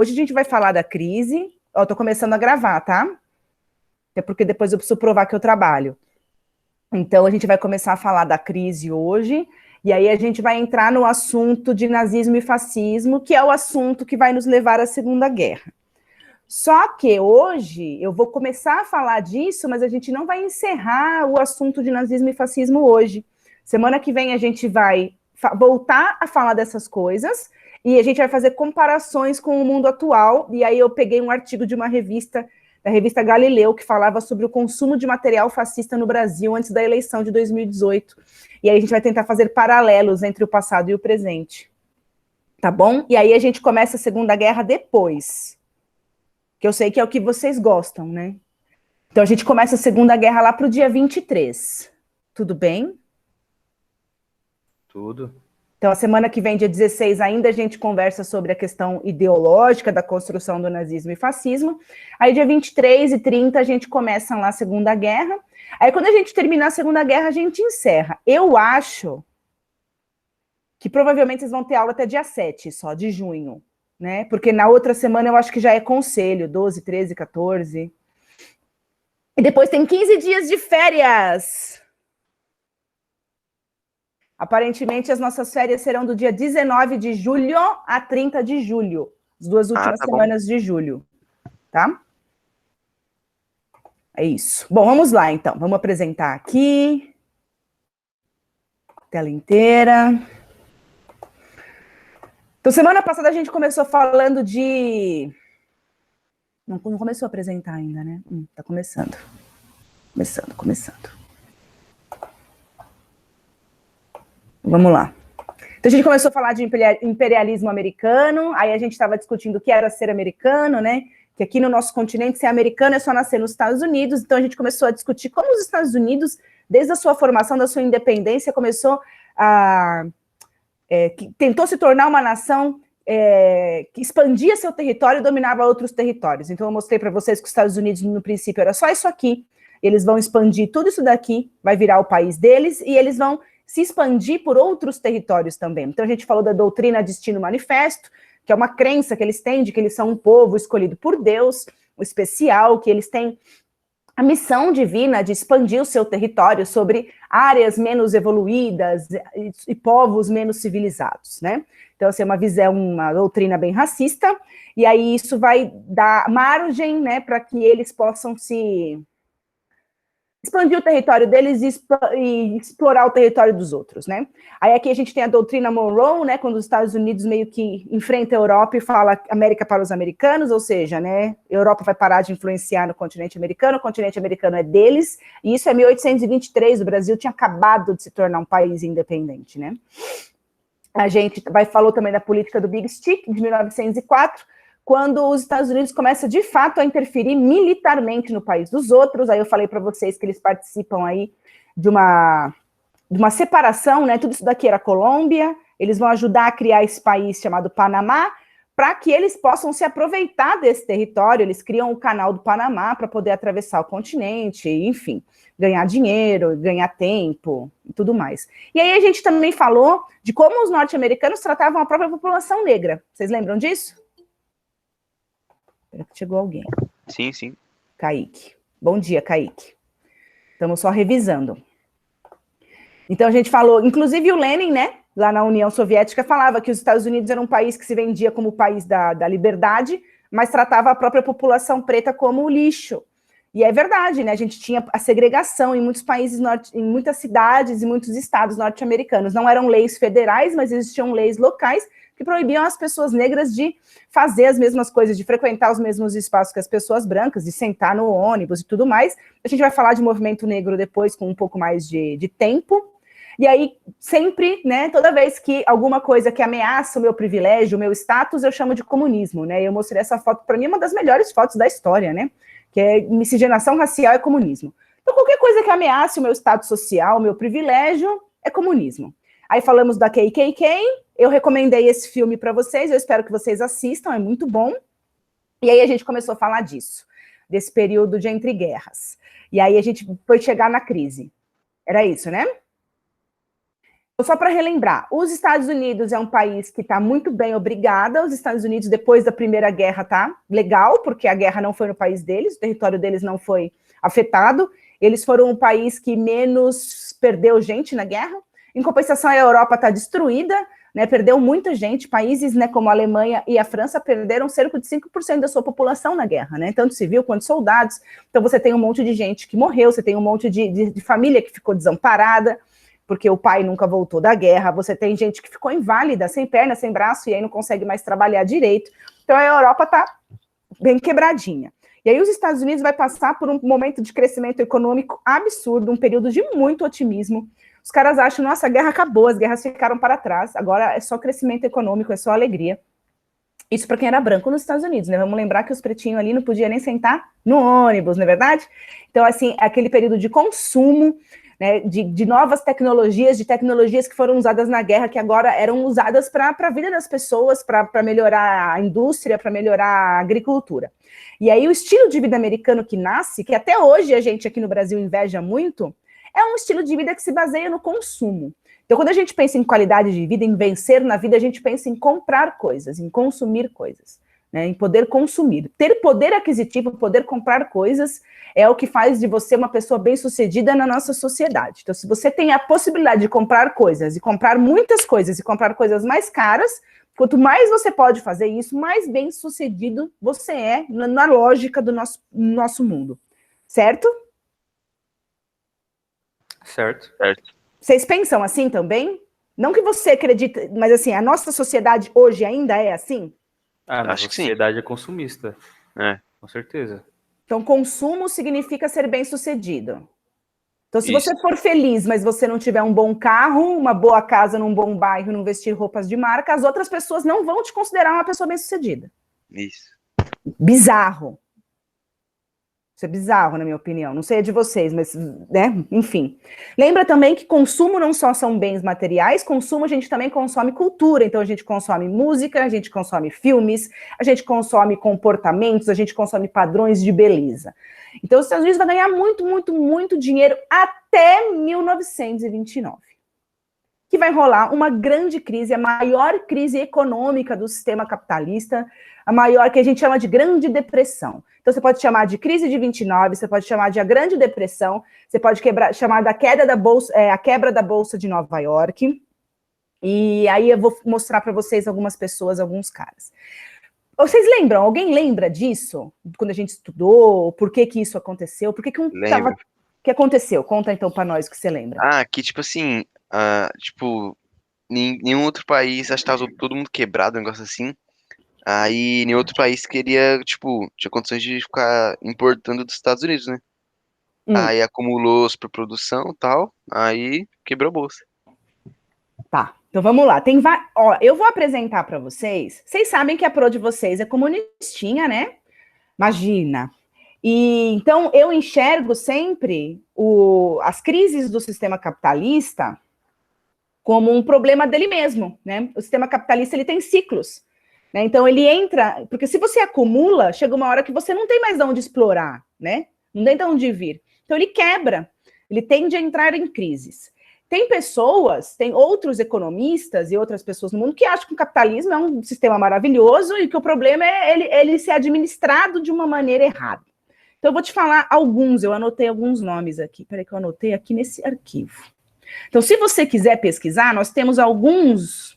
Hoje a gente vai falar da crise. Ó, tô começando a gravar, tá? Até porque depois eu preciso provar que eu trabalho. Então a gente vai começar a falar da crise hoje, e aí a gente vai entrar no assunto de nazismo e fascismo, que é o assunto que vai nos levar à Segunda Guerra. Só que hoje eu vou começar a falar disso, mas a gente não vai encerrar o assunto de nazismo e fascismo hoje. Semana que vem a gente vai voltar a falar dessas coisas e a gente vai fazer comparações com o mundo atual. E aí eu peguei um artigo de uma revista, da revista Galileu, que falava sobre o consumo de material fascista no Brasil antes da eleição de 2018. E aí a gente vai tentar fazer paralelos entre o passado e o presente. Tá bom? E aí a gente começa a Segunda Guerra depois, que eu sei que é o que vocês gostam, né? Então a gente começa a Segunda Guerra lá para o dia 23. Tudo bem? Tudo. Então a semana que vem, dia 16, ainda a gente conversa sobre a questão ideológica da construção do nazismo e fascismo. Aí dia 23 e 30 a gente começa lá a Segunda Guerra. Aí quando a gente terminar a Segunda Guerra, a gente encerra. Eu acho que provavelmente vocês vão ter aula até dia 7 só, de junho, né? Porque na outra semana eu acho que já é conselho, 12, 13, 14. E depois tem 15 dias de férias. Aparentemente, as nossas férias serão do dia 19 de julho a 30 de julho. As duas últimas semanas de julho. Tá? É isso. Bom, vamos lá, então. Vamos apresentar aqui. Tela inteira. Então, semana passada a gente começou falando de... Não começou a apresentar ainda, né? Tá começando. Começando. Vamos lá. Então a gente começou a falar de imperialismo americano, aí a gente estava discutindo o que era ser americano, né? Que aqui no nosso continente ser americano é só nascer nos Estados Unidos, então a gente começou a discutir como os Estados Unidos, desde a sua formação, da sua independência, começou a... tentou se tornar uma nação que expandia seu território e dominava outros territórios. Então eu mostrei para vocês que os Estados Unidos, no princípio, era só isso aqui, eles vão expandir tudo isso daqui, vai virar o país deles, e eles vão se expandir por outros territórios também. Então a gente falou da doutrina Destino Manifesto, que é uma crença que eles têm de que eles são um povo escolhido por Deus, o especial, que eles têm a missão divina de expandir o seu território sobre áreas menos evoluídas e povos menos civilizados, né? Então, assim, uma doutrina bem racista, e aí isso vai dar margem, né, para que eles possam se expandir o território deles e explorar o território dos outros, né? Aí aqui a gente tem a doutrina Monroe, né, quando os Estados Unidos meio que enfrenta a Europa e fala América para os americanos, ou seja, né, a Europa vai parar de influenciar no continente americano, o continente americano é deles, e isso é 1823, o Brasil tinha acabado de se tornar um país independente, né? A gente falou também da política do Big Stick, de 1904, quando os Estados Unidos começam, de fato, a interferir militarmente no país dos outros. Aí eu falei para vocês que eles participam aí de uma separação, né? Tudo isso daqui era Colômbia, eles vão ajudar a criar esse país chamado Panamá, para que eles possam se aproveitar desse território. Eles criam o canal do Panamá para poder atravessar o continente, enfim, ganhar dinheiro, ganhar tempo e tudo mais. E aí a gente também falou de como os norte-americanos tratavam a própria população negra. Vocês lembram disso? Espera que chegou alguém. Sim, sim. Kaique. Bom dia, Kaique. Estamos só revisando. Então a gente falou, inclusive o Lenin, né, lá na União Soviética, falava que os Estados Unidos era um país que se vendia como o país da liberdade, mas tratava a própria população preta como lixo. E é verdade, né, a gente tinha a segregação em muitos países, em muitas cidades e muitos estados norte-americanos. Não eram leis federais, mas existiam leis locais que proibiam as pessoas negras de fazer as mesmas coisas, de frequentar os mesmos espaços que as pessoas brancas, de sentar no ônibus e tudo mais. A gente vai falar de movimento negro depois com um pouco mais de tempo. E aí, sempre, né, toda vez que alguma coisa que ameaça o meu privilégio, o meu status, eu chamo de comunismo, né? Eu mostrei essa foto, para mim, uma das melhores fotos da história, né? Que é miscigenação racial e comunismo. Então, qualquer coisa que ameace o meu status social, o meu privilégio, é comunismo. Aí falamos da KKK, eu recomendei esse filme para vocês, eu espero que vocês assistam, é muito bom. E aí a gente começou a falar disso, desse período de entre guerras. E aí a gente foi chegar na crise. Era isso, né? só para relembrar, os Estados Unidos é um país que está muito bem, obrigada. Os Estados Unidos, depois da Primeira Guerra, tá legal, porque a guerra não foi no país deles, o território deles não foi afetado. Eles foram o país que menos perdeu gente na guerra. Em compensação, a Europa está destruída, né, perdeu muita gente. Países, né, como a Alemanha e a França perderam cerca de 5% da sua população na guerra, né, tanto civil quanto soldados. Então você tem um monte de gente que morreu, você tem um monte de família que ficou desamparada, porque o pai nunca voltou da guerra. Você tem gente que ficou inválida, sem perna, sem braço, e aí não consegue mais trabalhar direito. Então a Europa está bem quebradinha. E aí os Estados Unidos vai passar por um momento de crescimento econômico absurdo, um período de muito otimismo. Os caras acham, nossa, a guerra acabou, as guerras ficaram para trás, agora é só crescimento econômico, é só alegria. Isso para quem era branco nos Estados Unidos, né? Vamos lembrar que os pretinhos ali não podiam nem sentar no ônibus, não é verdade? Então, assim, aquele período de consumo, né, de novas tecnologias, de tecnologias que foram usadas na guerra, que agora eram usadas para a vida das pessoas, para melhorar a indústria, para melhorar a agricultura. E aí o estilo de vida americano que nasce, que até hoje a gente aqui no Brasil inveja muito, é um estilo de vida que se baseia no consumo. Então, quando a gente pensa em qualidade de vida, em vencer na vida, a gente pensa em comprar coisas, em consumir coisas, né, em poder consumir. Ter poder aquisitivo, poder comprar coisas, é o que faz de você uma pessoa bem-sucedida na nossa sociedade. Então, se você tem a possibilidade de comprar coisas, e comprar muitas coisas, e comprar coisas mais caras, quanto mais você pode fazer isso, mais bem-sucedido você é na lógica do nosso mundo. Certo? Certo. Vocês pensam assim também? Não que você acredite, mas assim, a nossa sociedade hoje ainda é assim? Ah, Acho nossa que sim. sociedade é consumista. É. Com certeza. Então, consumo significa ser bem-sucedido. Então, se Isso. você for feliz, mas você não tiver um bom carro, uma boa casa num bom bairro, não vestir roupas de marca, as outras pessoas não vão te considerar uma pessoa bem-sucedida. Isso. Bizarro. Isso é bizarro, na minha opinião. Não sei a de vocês, mas, né, enfim. Lembra também que consumo não só são bens materiais, consumo a gente também consome cultura. Então, a gente consome música, a gente consome filmes, a gente consome comportamentos, a gente consome padrões de beleza. Então, os Estados Unidos vai ganhar muito, muito, muito dinheiro até 1929. Que vai rolar uma grande crise, a maior crise econômica do sistema capitalista, a maior que a gente chama de Grande Depressão. Então, você pode chamar de crise de 29, você pode chamar de a Grande Depressão, você pode chamar da queda da bolsa, a quebra da Bolsa de Nova York. E aí eu vou mostrar para vocês algumas pessoas, alguns caras. Vocês lembram? Alguém lembra disso? Quando a gente estudou, por que isso aconteceu? Por que um tava... O que aconteceu? Conta então para nós o que você lembra. Ah, que tipo assim, tipo, nenhum outro país, acho que tava todo mundo quebrado, um negócio assim. Aí, nenhum outro país queria, tipo, tinha condições de ficar importando dos Estados Unidos, né? Aí acumulou superprodução e tal, aí quebrou a bolsa. Tá, então vamos lá. Ó, eu vou apresentar para vocês. Vocês sabem que a pro de vocês é comunistinha, né? Imagina. E então eu enxergo sempre as crises do sistema capitalista como um problema dele mesmo, né? O sistema capitalista ele tem ciclos, né? Então ele entra, porque se você acumula, chega uma hora que você não tem mais de onde explorar, né? Não tem de onde vir. Então ele quebra, ele tende a entrar em crises. Tem outros economistas e outras pessoas no mundo que acham que o capitalismo é um sistema maravilhoso e que o problema é ele ser administrado de uma maneira errada. Então, eu vou te falar alguns, eu anotei alguns nomes aqui. Peraí que eu anotei aqui nesse arquivo. Então, se você quiser pesquisar, nós temos alguns,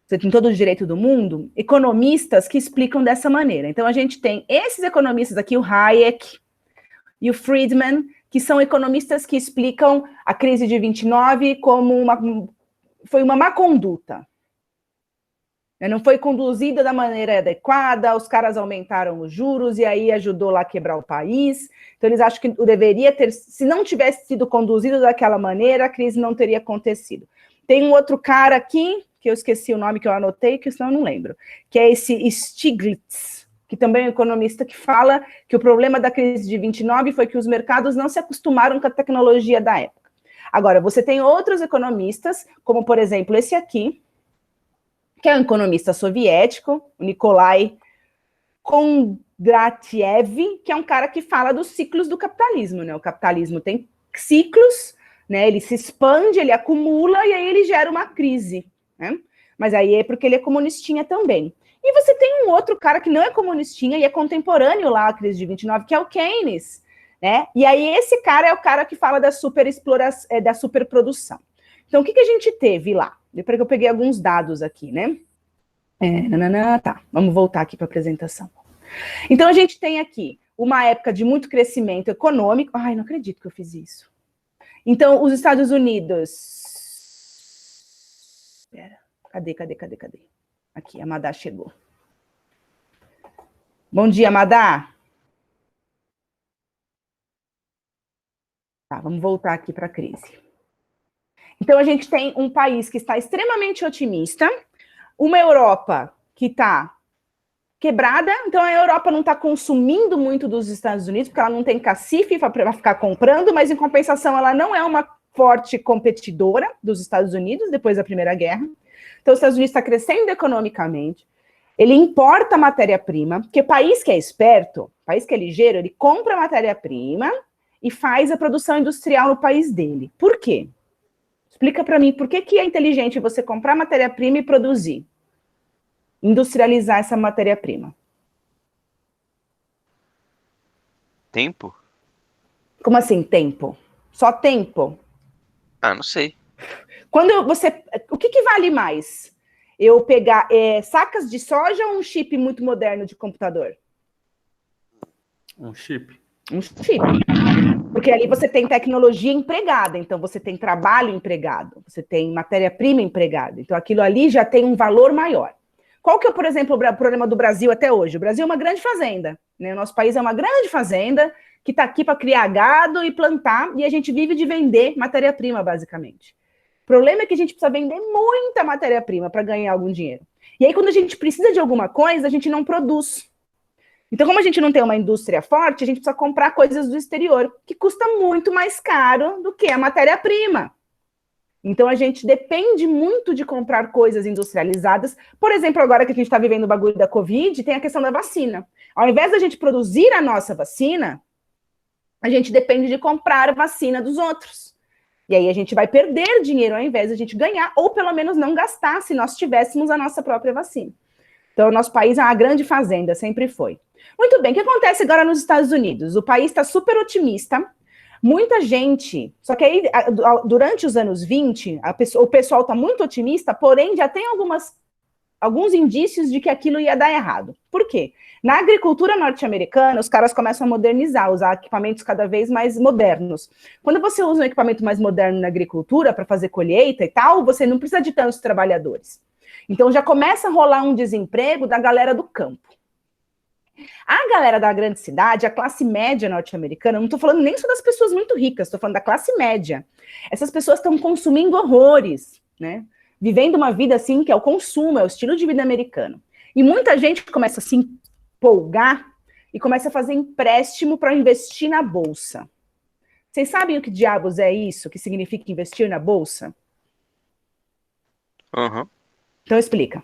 você tem todo o direito do mundo, economistas que explicam dessa maneira. Então, a gente tem esses economistas aqui, o Hayek e o Friedman, que são economistas que explicam a crise de 29 como foi uma má conduta. Não foi conduzida da maneira adequada, os caras aumentaram os juros e aí ajudou lá a quebrar o país. Então, eles acham que deveria ter, se não tivesse sido conduzido daquela maneira, a crise não teria acontecido. Tem um outro cara aqui, que eu esqueci o nome que eu anotei, que senão eu não lembro, que é esse Stiglitz, que também é um economista que fala que o problema da crise de 29 foi que os mercados não se acostumaram com a tecnologia da época. Agora, você tem outros economistas, como, por exemplo, esse aqui, que é um economista soviético, o Nikolai Kondratiev, que é um cara que fala dos ciclos do capitalismo, né? O capitalismo tem ciclos, né? Ele se expande, ele acumula e aí ele gera uma crise, né? Mas aí é porque ele é comunistinha também. E você tem um outro cara que não é comunistinha e é contemporâneo lá à crise de 29, que é o Keynes, né? E aí esse cara é o cara que fala da superexploração, da superprodução. Então, o que a gente teve lá? Depois que eu peguei alguns dados aqui, né? Tá, vamos voltar aqui para a apresentação. Então, a gente tem aqui uma época de muito crescimento econômico. Ai, não acredito que eu fiz isso. Então, os Estados Unidos... Espera, cadê? Aqui, a Madá chegou. Bom dia, Madá. Tá, vamos voltar aqui para a crise. Então, a gente tem um país que está extremamente otimista, uma Europa que está quebrada, então a Europa não está consumindo muito dos Estados Unidos, porque ela não tem cacife para ficar comprando, mas, em compensação, ela não é uma forte competidora dos Estados Unidos depois da Primeira Guerra. Então, os Estados Unidos está crescendo economicamente, ele importa matéria-prima, porque país que é esperto, país que é ligeiro, ele compra matéria-prima e faz a produção industrial no país dele. Por quê? Explica para mim, por que é inteligente você comprar matéria-prima e produzir? Industrializar essa matéria-prima. Tempo? Como assim, tempo? Só tempo? Ah, não sei. O que vale mais? Eu pegar sacas de soja ou um chip muito moderno de computador? Um chip. Um chip. Porque ali você tem tecnologia empregada, então você tem trabalho empregado, você tem matéria-prima empregada. Então aquilo ali já tem um valor maior. Qual que é, por exemplo, o problema do Brasil até hoje? O Brasil é uma grande fazenda, né? O nosso país é uma grande fazenda que está aqui para criar gado e plantar, e a gente vive de vender matéria-prima, basicamente. O problema é que a gente precisa vender muita matéria-prima para ganhar algum dinheiro. E aí, quando a gente precisa de alguma coisa, a gente não produz. Então, como a gente não tem uma indústria forte, a gente precisa comprar coisas do exterior, que custa muito mais caro do que a matéria-prima. Então, a gente depende muito de comprar coisas industrializadas. Por exemplo, agora que a gente está vivendo o bagulho da Covid, tem a questão da vacina. Ao invés da gente produzir a nossa vacina, a gente depende de comprar a vacina dos outros. E aí a gente vai perder dinheiro ao invés de a gente ganhar, ou pelo menos não gastar, se nós tivéssemos a nossa própria vacina. Então, o nosso país é uma grande fazenda, sempre foi. Muito bem, o que acontece agora nos Estados Unidos? O país está super otimista, muita gente, só que aí, durante os anos 20, o pessoal está muito otimista, porém já tem alguns indícios de que aquilo ia dar errado. Por quê? Na agricultura norte-americana, os caras começam a modernizar, usar equipamentos cada vez mais modernos. Quando você usa um equipamento mais moderno na agricultura para fazer colheita e tal, você não precisa de tantos trabalhadores. Então já começa a rolar um desemprego da galera do campo. A galera da grande cidade, a classe média norte-americana, não estou falando nem só das pessoas muito ricas, estou falando da classe média. Essas pessoas estão consumindo horrores, né? Vivendo uma vida assim, que é o consumo, é o estilo de vida americano. E muita gente começa a se empolgar e começa a fazer empréstimo para investir na bolsa. Vocês sabem o que diabos é isso, que significa investir na bolsa? Uhum. Então explica.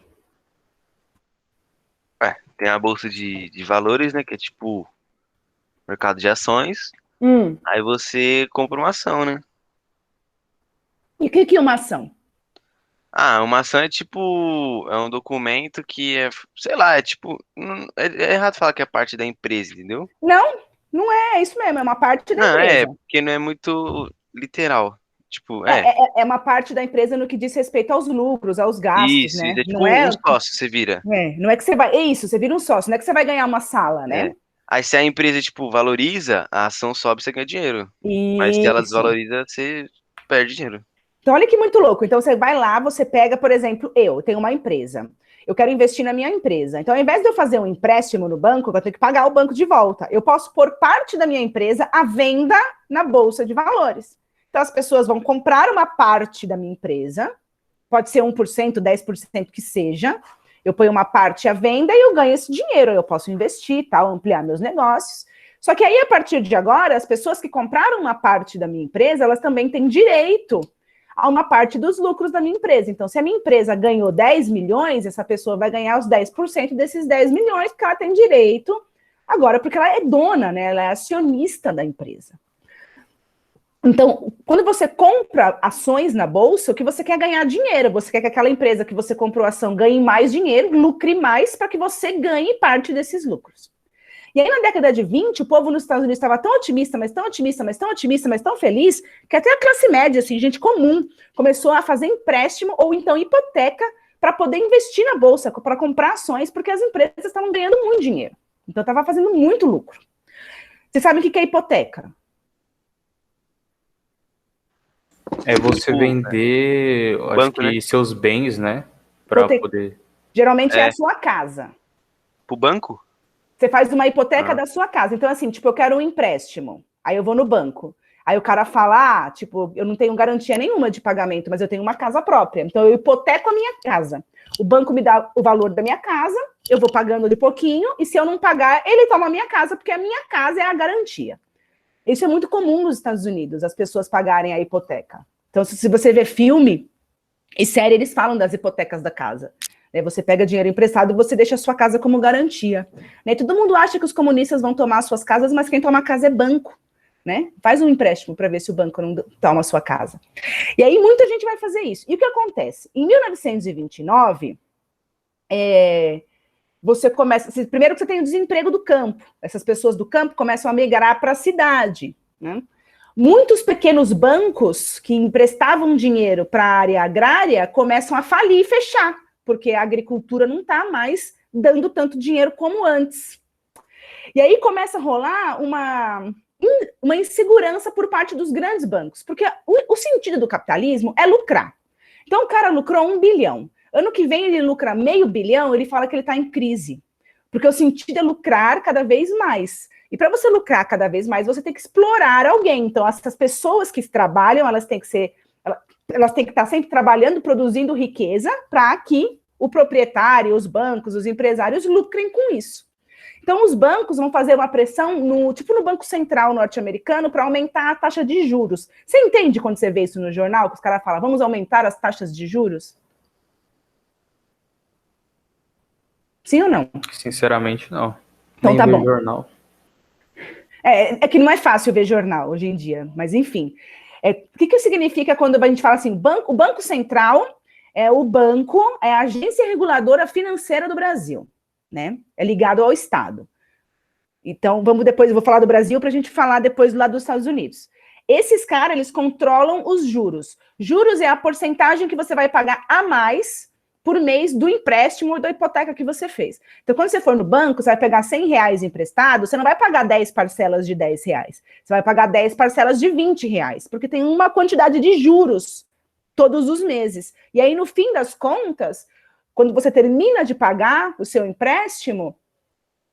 Tem a bolsa de valores, né? Que é tipo mercado de ações. Aí você compra uma ação, né? E o que é uma ação? Ah, uma ação é tipo, é um documento que é, sei lá, é tipo, é errado falar que é parte da empresa, entendeu? Não é isso mesmo, é uma parte da Não, empresa. porque não é muito literal. Tipo, É uma parte da empresa no que diz respeito aos lucros, aos gastos, isso, né? é tipo Não é, um sócio, você vira. não é que você vai. É isso, você vira um sócio, não é que você vai ganhar uma sala, né? É. Aí se a empresa, tipo, valoriza, a ação sobe, você ganha dinheiro. Mas se ela Isso. desvaloriza, você perde dinheiro. Então, olha que muito louco. Então, você vai lá, você pega, por exemplo, eu tenho uma empresa. Eu quero investir na minha empresa. Então, ao invés de eu fazer um empréstimo no banco, eu tenho que pagar o banco de volta. Eu posso pôr parte da minha empresa à venda na Bolsa de Valores. Então, as pessoas vão comprar uma parte da minha empresa, pode ser 1%, 10% que seja. Eu ponho uma parte à venda e eu ganho esse dinheiro. Eu posso investir, tal, ampliar meus negócios. Só que aí, a partir de agora, as pessoas que compraram uma parte da minha empresa, elas também têm direito a uma parte dos lucros da minha empresa. Então, se a minha empresa ganhou 10 milhões, essa pessoa vai ganhar os 10% desses 10 milhões, porque ela tem direito agora, porque ela é dona, né? Ela é acionista da empresa. Então, quando você compra ações na bolsa, o que você quer é ganhar dinheiro, você quer que aquela empresa que você comprou ação ganhe mais dinheiro, lucre mais, para que você ganhe parte desses lucros. E aí, na década de 20, o povo nos Estados Unidos estava tão otimista, mas tão otimista, mas tão otimista, mas tão feliz, que até a classe média, assim, gente comum, começou a fazer empréstimo ou então hipoteca para poder investir na bolsa, para comprar ações, porque as empresas estavam ganhando muito dinheiro. Então, estava fazendo muito lucro. Vocês sabem o que é hipoteca? É você vender, acho banco, que né? seus bens, né? Para poder. Geralmente é a sua casa. Pro banco? Você faz uma hipoteca da sua casa. Então, assim, tipo, eu quero um empréstimo. Aí eu vou no banco. Aí o cara fala, tipo, eu não tenho garantia nenhuma de pagamento, mas eu tenho uma casa própria. Então, eu hipoteco a minha casa. O banco me dá o valor da minha casa, eu vou pagando de pouquinho, e se eu não pagar, ele toma a minha casa, porque a minha casa é a garantia. Isso é muito comum nos Estados Unidos, as pessoas pagarem a hipoteca. Então, se você vê filme e série, eles falam das hipotecas da casa. Você pega dinheiro emprestado e você deixa a sua casa como garantia. Todo mundo acha que os comunistas vão tomar as suas casas, mas quem toma a casa é banco. Faz um empréstimo para ver se o banco não toma a sua casa. E aí muita gente vai fazer isso. E o que acontece? Em 1929, você começa... Primeiro que você tem o desemprego do campo. Essas pessoas do campo começam a migrar para a cidade. Muitos pequenos bancos que emprestavam dinheiro para a área agrária começam a falir e fechar, porque a agricultura não está mais dando tanto dinheiro como antes. E aí começa a rolar uma insegurança por parte dos grandes bancos, porque o sentido do capitalismo é lucrar. Então o cara lucrou 1 bilhão. Ano que vem ele lucra meio bilhão, ele fala que ele está em crise, porque o sentido é lucrar cada vez mais. E para você lucrar cada vez mais, você tem que explorar alguém. Então essas pessoas que trabalham, elas têm que estar sempre trabalhando, produzindo riqueza, para que o proprietário, os bancos, os empresários lucrem com isso. Então, os bancos vão fazer uma pressão, no Banco Central norte-americano, para aumentar a taxa de juros. Você entende quando você vê isso no jornal, que os caras falam, vamos aumentar as taxas de juros? Sim ou não? Sinceramente, não. Então Nem tá vejo bom. jornal. É que não é fácil ver jornal hoje em dia, mas enfim. O que significa quando a gente fala assim, o Banco Central é a agência reguladora financeira do Brasil, É ligado ao Estado. Então, eu vou falar do Brasil para a gente falar depois lá dos Estados Unidos. Esses caras, eles controlam os juros. Juros é a porcentagem que você vai pagar a mais por mês do empréstimo ou da hipoteca que você fez. Então, quando você for no banco, você vai pegar R$100 emprestado, você não vai pagar 10 parcelas de R$10. Você vai pagar 10 parcelas de R$20, porque tem uma quantidade de juros todos os meses. E aí, no fim das contas, quando você termina de pagar o seu empréstimo,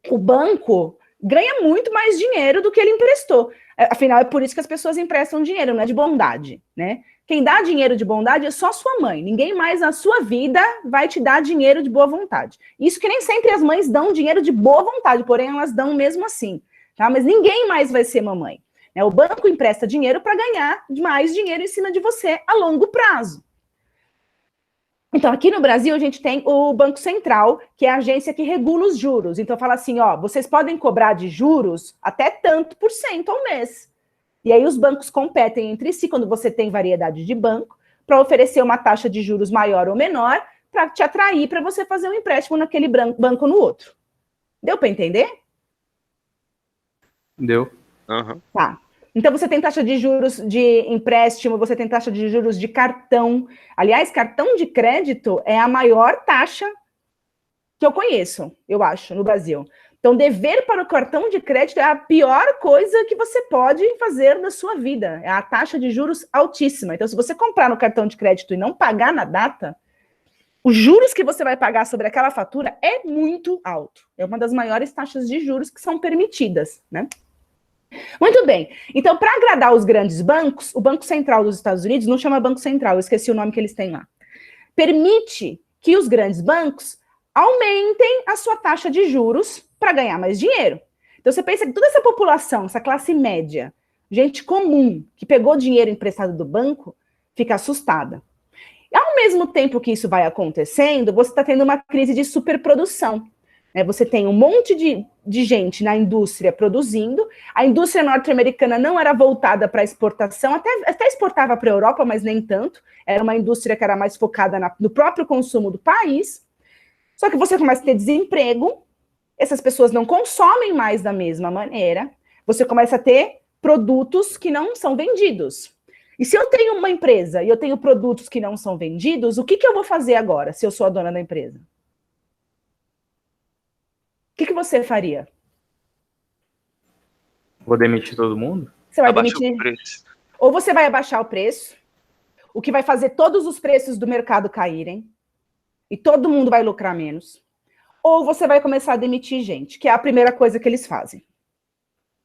o banco ganha muito mais dinheiro do que ele emprestou. Afinal, é por isso que as pessoas emprestam dinheiro, não é de bondade, Quem dá dinheiro de bondade é só sua mãe. Ninguém mais na sua vida vai te dar dinheiro de boa vontade. Isso que nem sempre as mães dão dinheiro de boa vontade, porém elas dão mesmo assim, tá? Mas ninguém mais vai ser mamãe. O banco empresta dinheiro para ganhar mais dinheiro em cima de você a longo prazo. Então, aqui no Brasil, a gente tem o Banco Central, que é a agência que regula os juros. Então, fala assim, vocês podem cobrar de juros até tanto por cento ao mês. E aí os bancos competem entre si, quando você tem variedade de banco, para oferecer uma taxa de juros maior ou menor, para te atrair para você fazer um empréstimo naquele banco ou no outro. Deu para entender? Deu. Uhum. Tá. Então, você tem taxa de juros de empréstimo, você tem taxa de juros de cartão. Aliás, cartão de crédito é a maior taxa que eu conheço, eu acho, no Brasil. Então, dever para o cartão de crédito é a pior coisa que você pode fazer na sua vida. É a taxa de juros altíssima. Então, se você comprar no cartão de crédito e não pagar na data, os juros que você vai pagar sobre aquela fatura é muito alto. É uma das maiores taxas de juros que são permitidas, Muito bem. Então, para agradar os grandes bancos, o Banco Central dos Estados Unidos, não chama Banco Central, eu esqueci o nome que eles têm lá, permite que os grandes bancos aumentem a sua taxa de juros para ganhar mais dinheiro. Então, você pensa que toda essa população, essa classe média, gente comum, que pegou dinheiro emprestado do banco, fica assustada. E, ao mesmo tempo que isso vai acontecendo, você está tendo uma crise de superprodução. né? Você tem um monte de gente na indústria produzindo, a indústria norte-americana não era voltada para exportação, até exportava para a Europa, mas nem tanto, era uma indústria que era mais focada no próprio consumo do país, só que você começa a ter desemprego, essas pessoas não consomem mais da mesma maneira, você começa a ter produtos que não são vendidos. E se eu tenho uma empresa e eu tenho produtos que não são vendidos, o que eu vou fazer agora, se eu sou a dona da empresa? O que você faria? Vou demitir todo mundo? Você vai Abaixa demitir? o preço. Ou você vai abaixar o preço, o que vai fazer todos os preços do mercado caírem, e todo mundo vai lucrar menos. Ou você vai começar a demitir gente, que é a primeira coisa que eles fazem.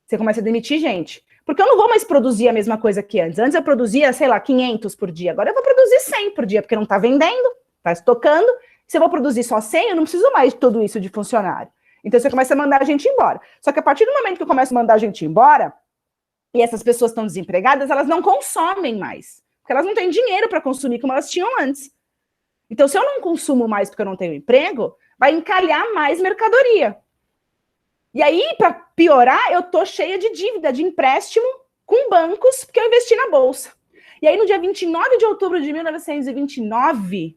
Você começa a demitir gente. Porque eu não vou mais produzir a mesma coisa que antes. Antes eu produzia, sei lá, 500 por dia. Agora eu vou produzir 100 por dia, porque não está vendendo, está estocando. Se eu vou produzir só 100, eu não preciso mais de tudo isso de funcionário. Então você começa a mandar a gente embora. Só que a partir do momento que eu começo a mandar a gente embora, e essas pessoas estão desempregadas, elas não consomem mais. Porque elas não têm dinheiro para consumir como elas tinham antes. Então, se eu não consumo mais porque eu não tenho emprego, vai encalhar mais mercadoria. E aí, para piorar, eu tô cheia de dívida, de empréstimo com bancos, porque eu investi na Bolsa. E aí, no dia 29 de outubro de 1929,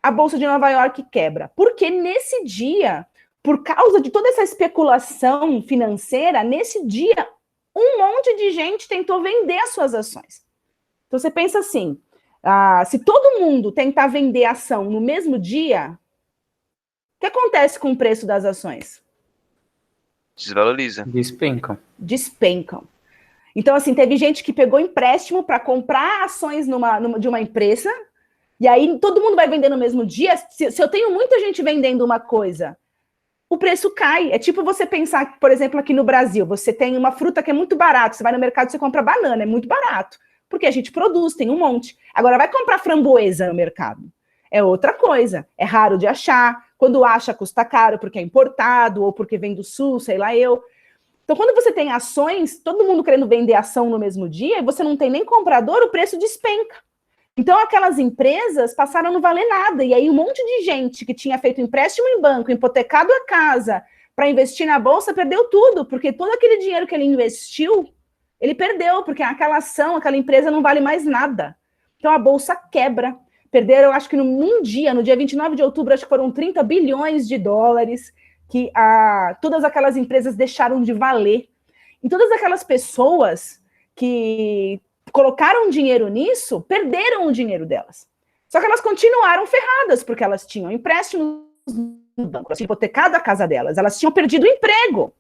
a Bolsa de Nova York quebra. Porque nesse dia, por causa de toda essa especulação financeira, nesse dia, um monte de gente tentou vender as suas ações. Então, você pensa assim, se todo mundo tentar vender ação no mesmo dia, o que acontece com o preço das ações? Desvaloriza. Despencam. Despencam. Então, assim, teve gente que pegou empréstimo para comprar ações de uma empresa, e aí todo mundo vai vender no mesmo dia. Se eu tenho muita gente vendendo uma coisa, o preço cai. É tipo você pensar, por exemplo, aqui no Brasil, você tem uma fruta que é muito barata, você vai no mercado e você compra banana, é muito barato, porque a gente produz, tem um monte. Agora, vai comprar framboesa no mercado. É outra coisa, é raro de achar, quando acha custa caro porque é importado ou porque vem do sul, sei lá eu. Então, quando você tem ações, todo mundo querendo vender ação no mesmo dia, e você não tem nem comprador, o preço despenca. Então, aquelas empresas passaram a não valer nada, e aí um monte de gente que tinha feito empréstimo em banco, hipotecado a casa, para investir na Bolsa, perdeu tudo, porque todo aquele dinheiro que ele investiu, ele perdeu, porque aquela ação, aquela empresa não vale mais nada. Então, a Bolsa quebra. Perderam, acho que num dia, no dia 29 de outubro, acho que foram 30 bilhões de dólares que todas aquelas empresas deixaram de valer. E todas aquelas pessoas que colocaram dinheiro nisso, perderam o dinheiro delas. Só que elas continuaram ferradas, porque elas tinham empréstimos no banco, elas tinham hipotecado a casa delas, elas tinham perdido o emprego.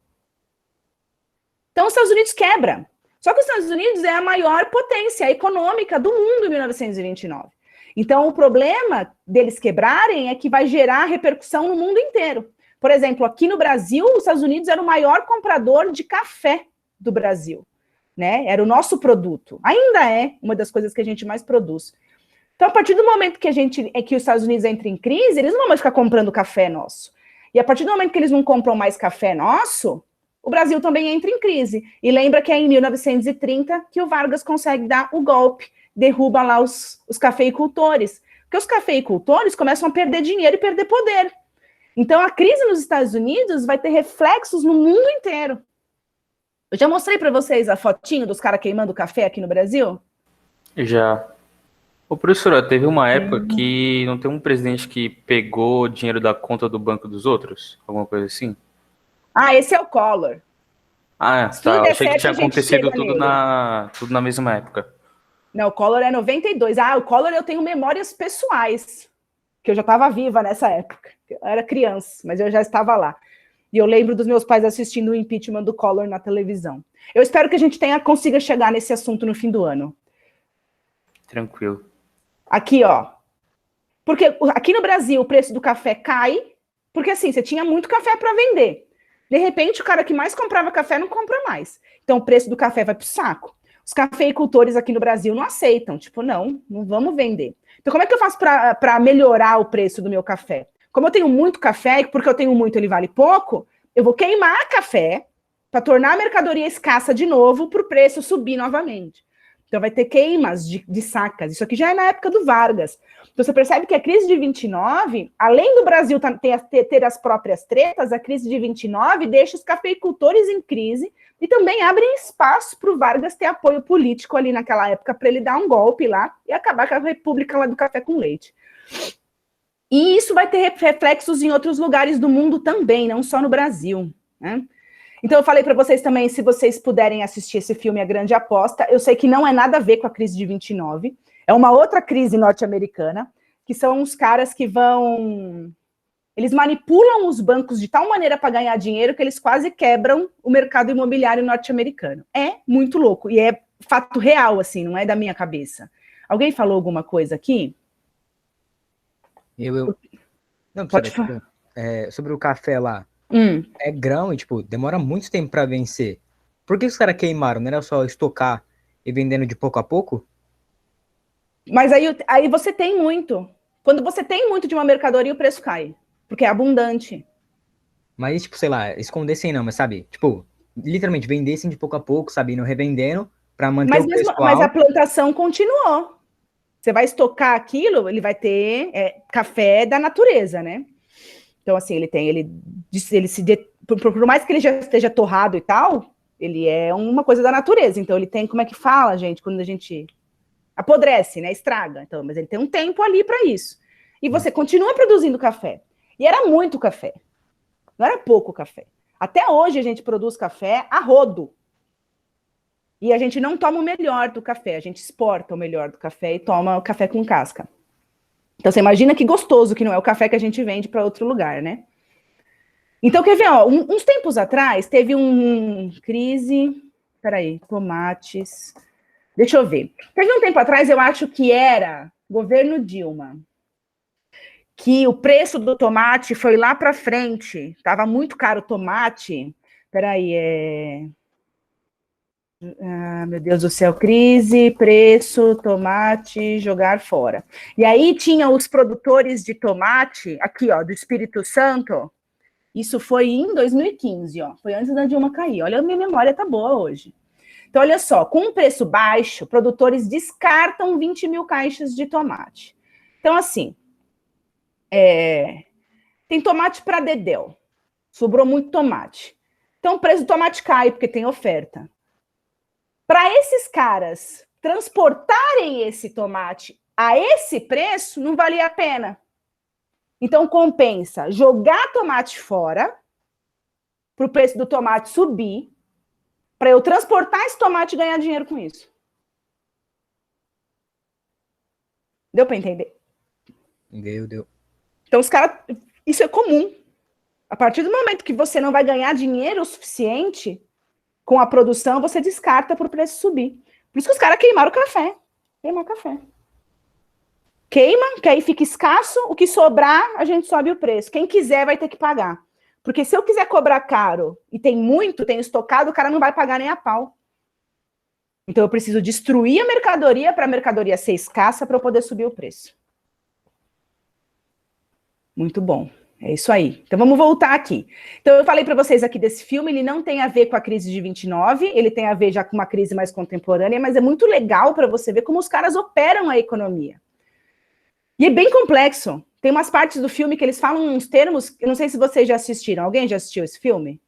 Então, os Estados Unidos quebra. Só que os Estados Unidos é a maior potência econômica do mundo em 1929. Então, o problema deles quebrarem é que vai gerar repercussão no mundo inteiro. Por exemplo, aqui no Brasil, os Estados Unidos era o maior comprador de café do Brasil, né? Era o nosso produto. Ainda é uma das coisas que a gente mais produz. Então, a partir do momento que os Estados Unidos entram em crise, eles não vão mais ficar comprando café nosso. E a partir do momento que eles não compram mais café nosso, o Brasil também entra em crise. E lembra que é em 1930 que o Vargas consegue dar o golpe, derruba lá os cafeicultores. Porque os cafeicultores começam a perder dinheiro e perder poder. Então, a crise nos Estados Unidos vai ter reflexos no mundo inteiro. Eu já mostrei para vocês a fotinho dos caras queimando café aqui no Brasil? Já. Ô, professora, teve uma época que não tem um presidente que pegou dinheiro da conta do banco dos outros? Alguma coisa assim? Esse é o Collor. Ah, Se tá. tudo Eu der achei que certo, tinha a gente acontecido chega tudo nele. tudo na mesma época. Não, o Collor é 92. O Collor eu tenho memórias pessoais, que eu já estava viva nessa época. Eu era criança, mas eu já estava lá. E eu lembro dos meus pais assistindo o impeachment do Collor na televisão. Eu espero que a gente consiga chegar nesse assunto no fim do ano. Tranquilo. Aqui, ó. Porque aqui no Brasil o preço do café cai, porque assim, você tinha muito café para vender. De repente, o cara que mais comprava café não compra mais. Então, o preço do café vai para o saco. Os cafeicultores aqui no Brasil não aceitam. Tipo, não vamos vender. Então, como é que eu faço para melhorar o preço do meu café? Como eu tenho muito café, e porque eu tenho muito ele vale pouco, eu vou queimar café para tornar a mercadoria escassa de novo para o preço subir novamente. Então vai ter queimas de sacas. Isso aqui já é na época do Vargas. Então você percebe que a crise de 29, além do Brasil ter as próprias tretas, a crise de 29 deixa os cafeicultores em crise e também abre espaço para o Vargas ter apoio político ali naquela época para ele dar um golpe lá e acabar com a República lá do café com leite. E isso vai ter reflexos em outros lugares do mundo também, não só no Brasil, né? Então eu falei para vocês também, se vocês puderem assistir esse filme A Grande Aposta, eu sei que não é nada a ver com a crise de 29, é uma outra crise norte-americana, que são uns caras que eles manipulam os bancos de tal maneira para ganhar dinheiro que eles quase quebram o mercado imobiliário norte-americano. É muito louco, e é fato real, assim, não é da minha cabeça. Alguém falou alguma coisa aqui? Não, pode falar. Sobre o café lá. É grão e, tipo, demora muito tempo para vencer. Por que os caras queimaram? Não era só estocar e vendendo de pouco a pouco? Mas aí você tem muito. Quando você tem muito de uma mercadoria, o preço cai. Porque é abundante. Mas, tipo, sei lá, escondessem não, mas sabe? Tipo, literalmente vendessem de pouco a pouco, sabe? Indo revendendo para manter o preço alto. Mas a plantação continuou. Você vai estocar aquilo, ele vai ter café da natureza, né? Então, assim, por mais que ele já esteja torrado e tal, ele é uma coisa da natureza. Então, ele tem, como é que fala, gente, quando a gente apodrece, né? Estraga. Então, mas ele tem um tempo ali para isso. E você continua produzindo café. E era muito café. Não era pouco café. Até hoje a gente produz café a rodo. E a gente não toma o melhor do café, a gente exporta o melhor do café e toma o café com casca. Então você imagina que gostoso que não é o café que a gente vende para outro lugar, né? Então, quer ver, ó, uns tempos atrás teve tomates. Deixa eu ver. Teve um tempo atrás, eu acho que era governo Dilma, que o preço do tomate foi lá para frente. Tava muito caro o tomate. Meu Deus do céu, crise, preço, tomate, jogar fora. E aí tinha os produtores de tomate, aqui, ó, do Espírito Santo. Isso foi em 2015, ó. Foi antes da Dilma cair. Olha, a minha memória tá boa hoje. Então, olha só, com um preço baixo, produtores descartam 20 mil caixas de tomate. Então, assim, tem tomate para dedéu. Sobrou muito tomate. Então, o preço do tomate cai, porque tem oferta. Para esses caras transportarem esse tomate a esse preço, não valia a pena. Então, compensa jogar tomate fora, para o preço do tomate subir, para eu transportar esse tomate e ganhar dinheiro com isso. Deu para entender? Deu. Então, os caras... Isso é comum. A partir do momento que você não vai ganhar dinheiro o suficiente com a produção, você descarta para o preço subir. Por isso que os caras queimaram o café. Queima, que aí fica escasso, o que sobrar, a gente sobe o preço. Quem quiser vai ter que pagar. Porque se eu quiser cobrar caro e tem estocado, o cara não vai pagar nem a pau. Então eu preciso destruir a mercadoria para a mercadoria ser escassa para eu poder subir o preço. Muito bom. É isso aí. Então vamos voltar aqui. Então eu falei para vocês aqui desse filme, ele não tem a ver com a crise de 29, ele tem a ver já com uma crise mais contemporânea, mas é muito legal para você ver como os caras operam a economia. E é bem complexo. Tem umas partes do filme que eles falam uns termos, eu não sei se vocês já assistiram. Alguém já assistiu esse filme?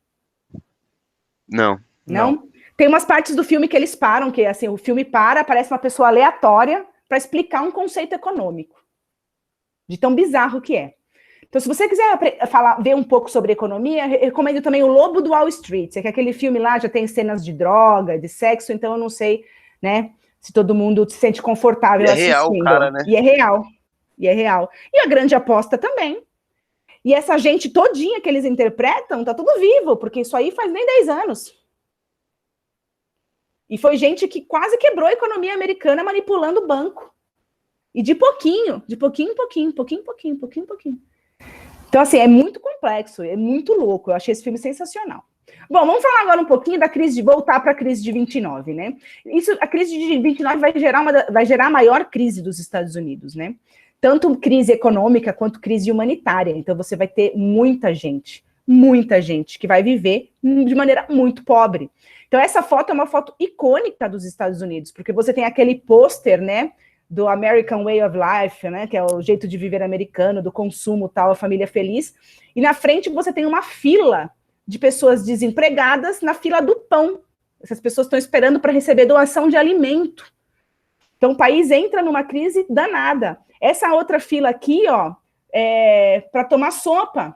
Não. Tem umas partes do filme que eles param, que assim, o filme aparece uma pessoa aleatória para explicar um conceito econômico. De tão bizarro que é. Então, se você quiser ver um pouco sobre economia, eu recomendo também O Lobo do Wall Street, que aquele filme lá já tem cenas de droga, de sexo, então eu não sei, né, se todo mundo se sente confortável assistindo. É real, cara, né? E é real. E A Grande Aposta também. E essa gente todinha que eles interpretam, tá tudo vivo, porque isso aí faz nem 10 anos. E foi gente que quase quebrou a economia americana manipulando o banco. E de pouquinho em pouquinho. Então, assim, é muito complexo, é muito louco. Eu achei esse filme sensacional. Bom, vamos falar agora um pouquinho da crise voltar para a crise de 29, né? A crise de 29 vai gerar a maior crise dos Estados Unidos, né? Tanto crise econômica quanto crise humanitária. Então, você vai ter muita gente muita gente que vai viver de maneira muito pobre. Então, essa foto é uma foto icônica dos Estados Unidos, porque você tem aquele pôster, né, do American Way of Life, né, que é o jeito de viver americano, do consumo, tal, a família feliz, e na frente você tem uma fila de pessoas desempregadas na fila do pão. Essas pessoas estão esperando para receber doação de alimento. Então, o país entra numa crise danada. Essa outra fila aqui, ó, é para tomar sopa,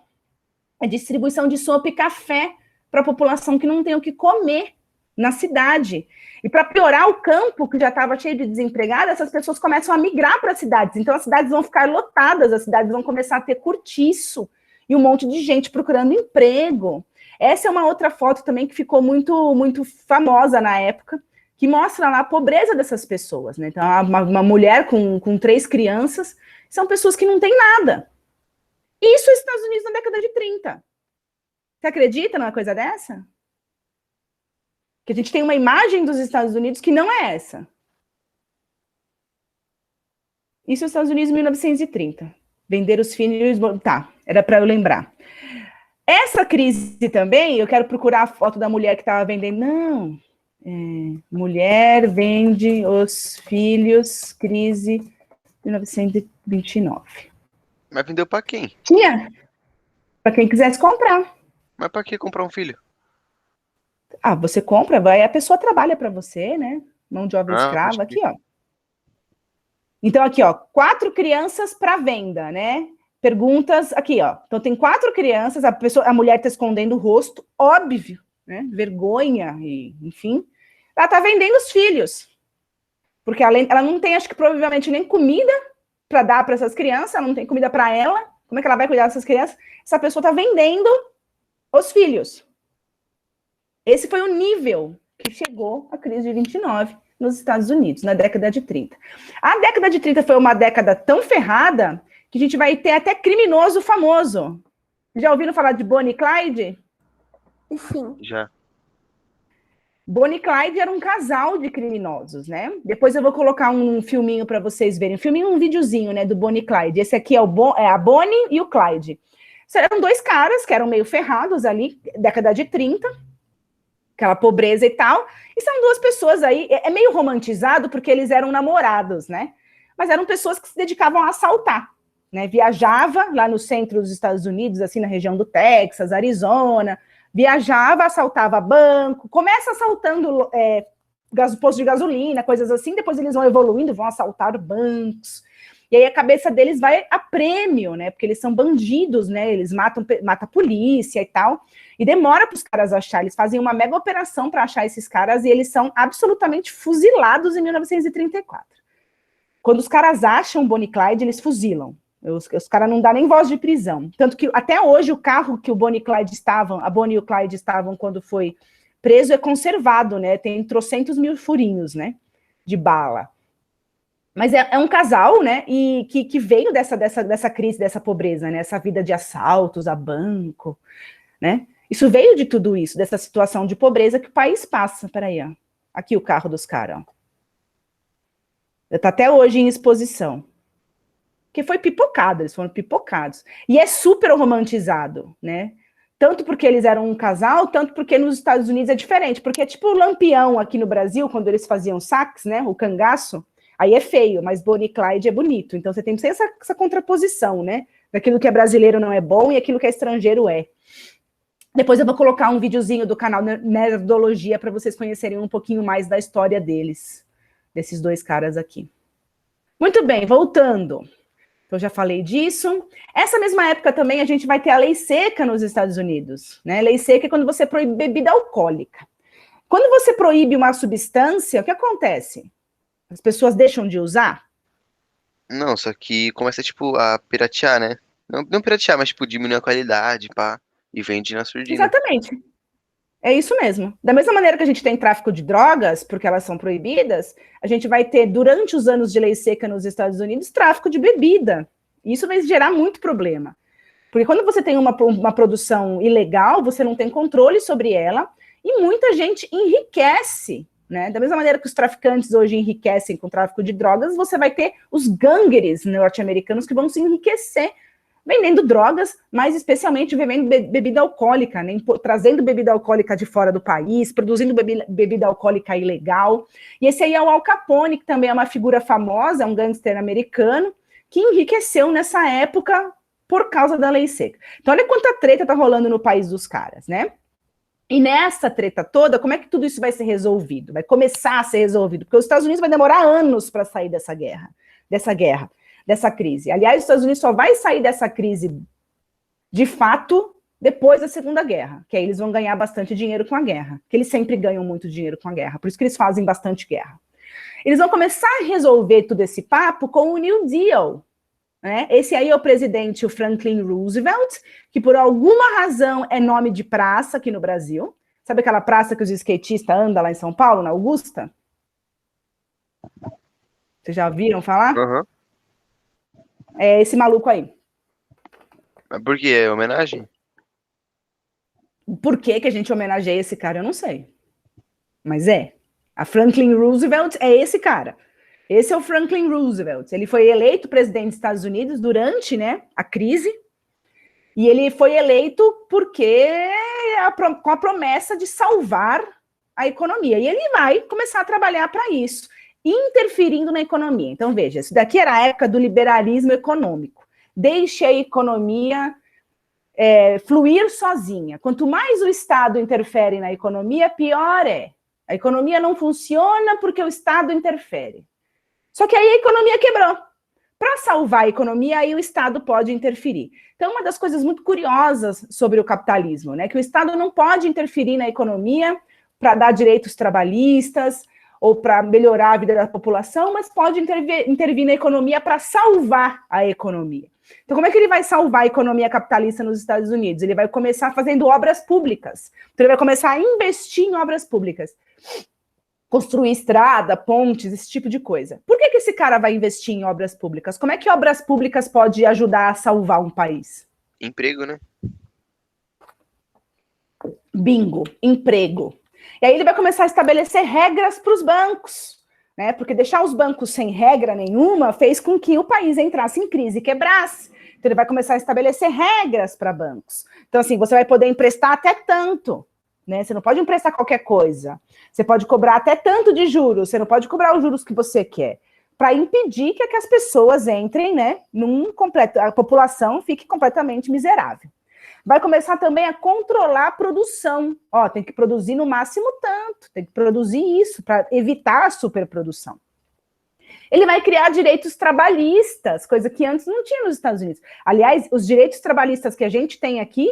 é distribuição de sopa e café para a população que não tem o que comer na cidade. E para piorar, o campo, que já estava cheio de desempregados, essas pessoas começam a migrar para as cidades. Então, as cidades vão ficar lotadas, as cidades vão começar a ter cortiço e um monte de gente procurando emprego. Essa é uma outra foto também que ficou muito, muito famosa na época, que mostra lá a pobreza dessas pessoas, né? Então, uma mulher com 3 crianças, são pessoas que não têm nada. Isso nos Estados Unidos na década de 30. Você acredita numa coisa dessa? Que a gente tem uma imagem dos Estados Unidos que não é essa. Isso nos Estados Unidos em 1930. Vender os filhos... Tá, era para eu lembrar. Essa crise também, eu quero procurar a foto da mulher que estava vendendo. Não. Mulher vende os filhos, crise 1929. Mas vendeu pra quem? Tinha. Para quem quisesse comprar. Mas pra que comprar um filho? Ah, você compra, vai, a pessoa trabalha para você, né? Mão de obra escrava, aqui, ó. Então, aqui, ó, 4 crianças para venda, né? Perguntas, aqui, ó. Então, tem 4 crianças, a mulher está escondendo o rosto, óbvio, né? Vergonha, e, enfim. Ela está vendendo os filhos. Porque ela não tem, acho que provavelmente, nem comida para dar para essas crianças, ela não tem comida para ela. Como é que ela vai cuidar dessas crianças? Essa pessoa está vendendo os filhos. Esse foi o nível que chegou a crise de 29 nos Estados Unidos, na década de 30. A década de 30 foi uma década tão ferrada que a gente vai ter até criminoso famoso. Já ouviram falar de Bonnie e Clyde? Sim. Já. Bonnie e Clyde era um casal de criminosos, né? Depois eu vou colocar um filminho para vocês verem. Um videozinho, né, do Bonnie e Clyde. Esse aqui é a Bonnie e o Clyde. Eram 2 caras que eram meio ferrados ali, década de 30, aquela pobreza e tal. E são 2 pessoas aí, é meio romantizado porque eles eram namorados, né? Mas eram pessoas que se dedicavam a assaltar, né? Viajava lá no centro dos Estados Unidos, assim, na região do Texas, Arizona, viajava, assaltava banco, começa assaltando posto de gasolina, coisas assim, depois eles vão evoluindo, vão assaltar bancos, e aí a cabeça deles vai a prêmio, né, porque eles são bandidos, né, eles matam a polícia e tal, e demora para os caras achar, eles fazem uma mega operação para achar esses caras, e eles são absolutamente fuzilados em 1934. Quando os caras acham Bonnie e Clyde, eles fuzilam. Os caras não dão nem voz de prisão. Tanto que até hoje o carro que a Bonnie e o Clyde estavam quando foi preso é conservado, né? Tem trocentos mil furinhos, né? De bala. Mas é um casal, né? E que veio dessa crise, dessa pobreza, né? Essa vida de assaltos a banco, né? Isso veio de tudo isso, dessa situação de pobreza que o país passa. Peraí, ó. Aqui o carro dos caras, ó. Está até hoje em exposição. Que foi pipocado, eles foram pipocados. E é super romantizado, né? Tanto porque eles eram um casal, tanto porque nos Estados Unidos é diferente. Porque é tipo o Lampião aqui no Brasil, quando eles faziam sax, né? O cangaço, aí é feio, mas Bonnie e Clyde é bonito. Então você tem que ter essa contraposição, né? Daquilo que é brasileiro não é bom e aquilo que é estrangeiro é. Depois eu vou colocar um videozinho do canal Nerdologia para vocês conhecerem um pouquinho mais da história deles, desses 2 caras aqui. Muito bem, voltando. Eu já falei disso. Essa mesma época também a gente vai ter a lei seca nos Estados Unidos, né? Lei seca é quando você proíbe bebida alcoólica. Quando você proíbe uma substância, o que acontece? As pessoas deixam de usar? Não, só que começa, tipo, a piratear, né? Não piratear, mas, tipo, diminuir a qualidade, pá, e vende na surdina. Exatamente. É isso mesmo. Da mesma maneira que a gente tem tráfico de drogas, porque elas são proibidas, a gente vai ter, durante os anos de lei seca nos Estados Unidos, tráfico de bebida. Isso vai gerar muito problema. Porque quando você tem uma produção ilegal, você não tem controle sobre ela, e muita gente enriquece, né? Da mesma maneira que os traficantes hoje enriquecem com o tráfico de drogas, você vai ter os gângueres norte-americanos que vão se enriquecer vendendo drogas, mas especialmente vendendo bebida alcoólica, né? Trazendo bebida alcoólica de fora do país, produzindo bebida alcoólica ilegal. E esse aí é o Al Capone, que também é uma figura famosa, é um gangster americano, que enriqueceu nessa época por causa da lei seca. Então olha quanta treta tá rolando no país dos caras, né? E nessa treta toda, como é que tudo isso vai ser resolvido? Vai começar a ser resolvido, porque os Estados Unidos vai demorar anos para sair dessa crise. Aliás, os Estados Unidos só vai sair dessa crise, de fato, depois da Segunda Guerra, que aí eles vão ganhar bastante dinheiro com a guerra, que eles sempre ganham muito dinheiro com a guerra, por isso que eles fazem bastante guerra. Eles vão começar a resolver todo esse papo com o New Deal, né? Esse aí é o presidente, o Franklin Roosevelt, que por alguma razão é nome de praça aqui no Brasil. Sabe aquela praça que os skatistas andam lá em São Paulo, na Augusta? Vocês já ouviram falar? Uhum. É esse maluco aí. Mas por quê? É homenagem? Por que a gente homenageia esse cara, eu não sei. Mas é. A Franklin Roosevelt é esse cara. Esse é o Franklin Roosevelt. Ele foi eleito presidente dos Estados Unidos durante, né, a crise. E ele foi eleito porque com a promessa de salvar a economia. E ele vai começar a trabalhar para isso, interferindo na economia. Então, veja, isso daqui era a época do liberalismo econômico. Deixe a economia fluir sozinha. Quanto mais o Estado interfere na economia, pior é. A economia não funciona porque o Estado interfere. Só que aí a economia quebrou. Para salvar a economia, aí o Estado pode interferir. Então, uma das coisas muito curiosas sobre o capitalismo, né, que o Estado não pode interferir na economia para dar direitos trabalhistas ou para melhorar a vida da população, mas pode intervir na economia para salvar a economia. Então, como é que ele vai salvar a economia capitalista nos Estados Unidos? Ele vai começar fazendo obras públicas. Então, ele vai começar a investir em obras públicas. Construir estrada, pontes, esse tipo de coisa. Por que esse cara vai investir em obras públicas? Como é que obras públicas pode ajudar a salvar um país? Emprego, né? Bingo, emprego. E aí ele vai começar a estabelecer regras para os bancos, né? Porque deixar os bancos sem regra nenhuma fez com que o país entrasse em crise e quebrasse. Então ele vai começar a estabelecer regras para bancos. Então assim, você vai poder emprestar até tanto, né? Você não pode emprestar qualquer coisa. Você pode cobrar até tanto de juros, você não pode cobrar os juros que você quer, para impedir que as pessoas entrem, né, a população fique completamente miserável. Vai começar também a controlar a produção. Ó, tem que produzir no máximo tanto, tem que produzir isso para evitar a superprodução. Ele vai criar direitos trabalhistas, coisa que antes não tinha nos Estados Unidos. Aliás, os direitos trabalhistas que a gente tem aqui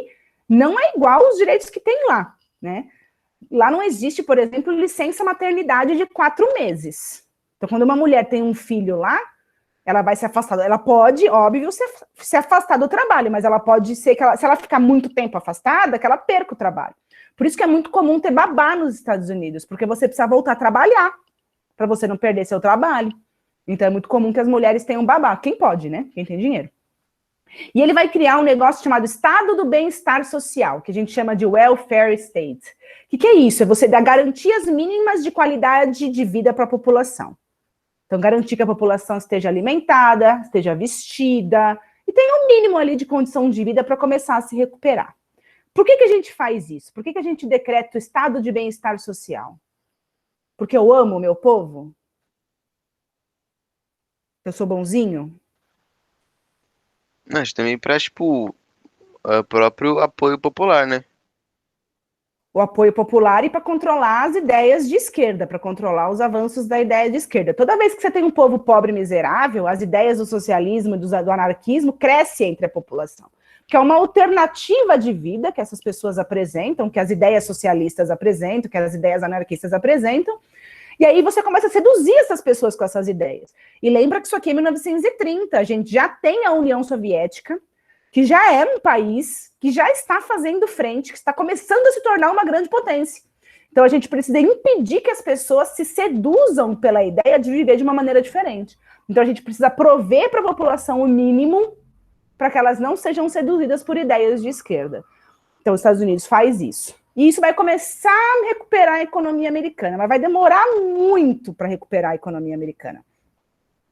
não é igual aos direitos que tem lá, né? Lá não existe, por exemplo, licença maternidade de 4 meses. Então, quando uma mulher tem um filho lá, ela vai se afastar. Ela pode, óbvio, se afastar do trabalho, mas ela pode ser que se ela ficar muito tempo afastada, que ela perca o trabalho. Por isso que é muito comum ter babá nos Estados Unidos, porque você precisa voltar a trabalhar para você não perder seu trabalho. Então, é muito comum que as mulheres tenham babá. Quem pode, né? Quem tem dinheiro. E ele vai criar um negócio chamado Estado do Bem-Estar Social, que a gente chama de Welfare State. O que é isso? É você dar garantias mínimas de qualidade de vida para a população. Então, garantir que a população esteja alimentada, esteja vestida, e tenha um mínimo ali de condição de vida para começar a se recuperar. Por que a gente faz isso? Por que a gente decreta o Estado de Bem-Estar Social? Porque eu amo o meu povo? Eu sou bonzinho? Mas também para, tipo, o próprio apoio popular, né? O apoio popular e para controlar as ideias de esquerda, para controlar os avanços da ideia de esquerda. Toda vez que você tem um povo pobre e miserável, as ideias do socialismo e do anarquismo crescem entre a população. Que é uma alternativa de vida que essas pessoas apresentam, que as ideias socialistas apresentam, que as ideias anarquistas apresentam, e aí você começa a seduzir essas pessoas com essas ideias. E lembra que isso aqui é 1930, a gente já tem a União Soviética, que já é um país que já está fazendo frente, que está começando a se tornar uma grande potência. Então a gente precisa impedir que as pessoas se seduzam pela ideia de viver de uma maneira diferente. Então a gente precisa prover para a população o mínimo para que elas não sejam seduzidas por ideias de esquerda. Então os Estados Unidos faz isso. E isso vai começar a recuperar a economia americana, mas vai demorar muito para recuperar a economia americana.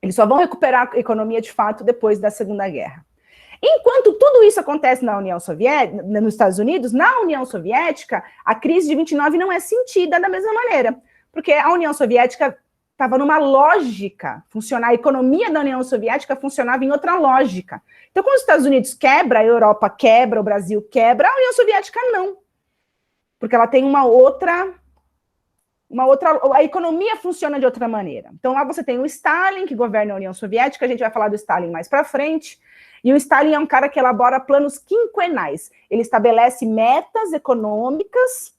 Eles só vão recuperar a economia de fato depois da Segunda Guerra. Enquanto tudo isso acontece na União Soviética, nos Estados Unidos, na União Soviética, a crise de 29 não é sentida da mesma maneira, porque a União Soviética estava numa lógica funcionar, a economia da União Soviética funcionava em outra lógica. Então, quando os Estados Unidos quebra, a Europa quebra, o Brasil quebra, a União Soviética não, porque ela tem uma outra, a economia funciona de outra maneira. Então, lá você tem o Stalin, que governa a União Soviética, a gente vai falar do Stalin mais para frente, e o Stalin é um cara que elabora planos quinquenais. Ele estabelece metas econômicas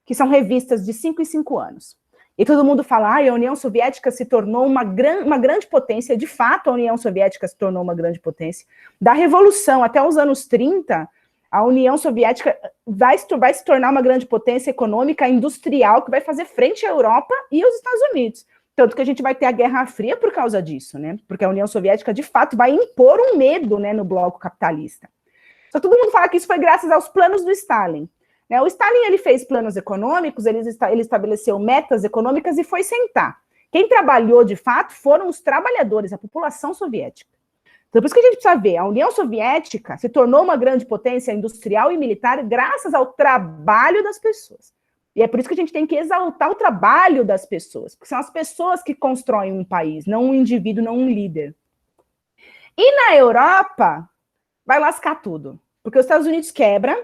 que são revistas de 5 em 5 anos. E todo mundo fala, a União Soviética se tornou uma grande potência. De fato, a União Soviética se tornou uma grande potência. Da Revolução até os anos 30, a União Soviética vai se tornar uma grande potência econômica, industrial, que vai fazer frente à Europa e aos Estados Unidos. Tanto que a gente vai ter a Guerra Fria por causa disso, né? Porque a União Soviética, de fato, vai impor um medo, né, no bloco capitalista. Só todo mundo fala que isso foi graças aos planos do Stalin. O Stalin, ele fez planos econômicos, ele estabeleceu metas econômicas e foi sentar. Quem trabalhou, de fato, foram os trabalhadores, a população soviética. Então, por isso que a gente precisa ver, a União Soviética se tornou uma grande potência industrial e militar graças ao trabalho das pessoas. E é por isso que a gente tem que exaltar o trabalho das pessoas, porque são as pessoas que constroem um país, não um indivíduo, não um líder. E na Europa, vai lascar tudo, porque os Estados Unidos quebra,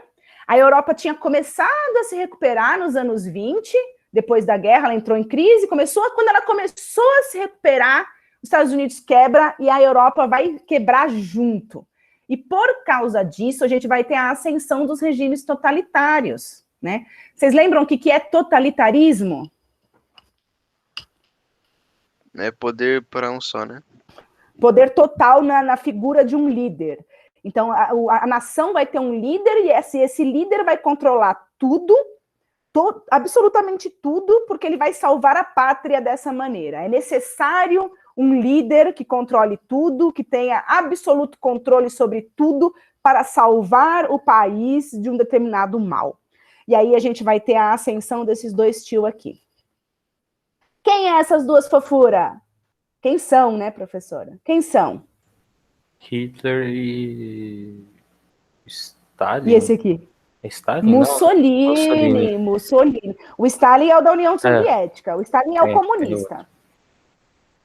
a Europa tinha começado a se recuperar nos anos 20, depois da guerra, ela entrou em crise, quando ela começou a se recuperar, os Estados Unidos quebra e a Europa vai quebrar junto. E por causa disso, a gente vai ter a ascensão dos regimes totalitários, né? Vocês lembram o que é totalitarismo? É poder para um só, né? Poder total na figura de um líder. Então, a nação vai ter um líder e esse líder vai controlar tudo, absolutamente tudo, porque ele vai salvar a pátria dessa maneira. É necessário um líder que controle tudo, que tenha absoluto controle sobre tudo para salvar o país de um determinado mal. E aí a gente vai ter a ascensão desses dois tios aqui. Quem é essas duas fofuras? Quem são, né, professora? Quem são? Hitler e Stalin. E esse aqui? É Stalin? Mussolini. O Stalin é o da União Soviética. O Stalin é o comunista.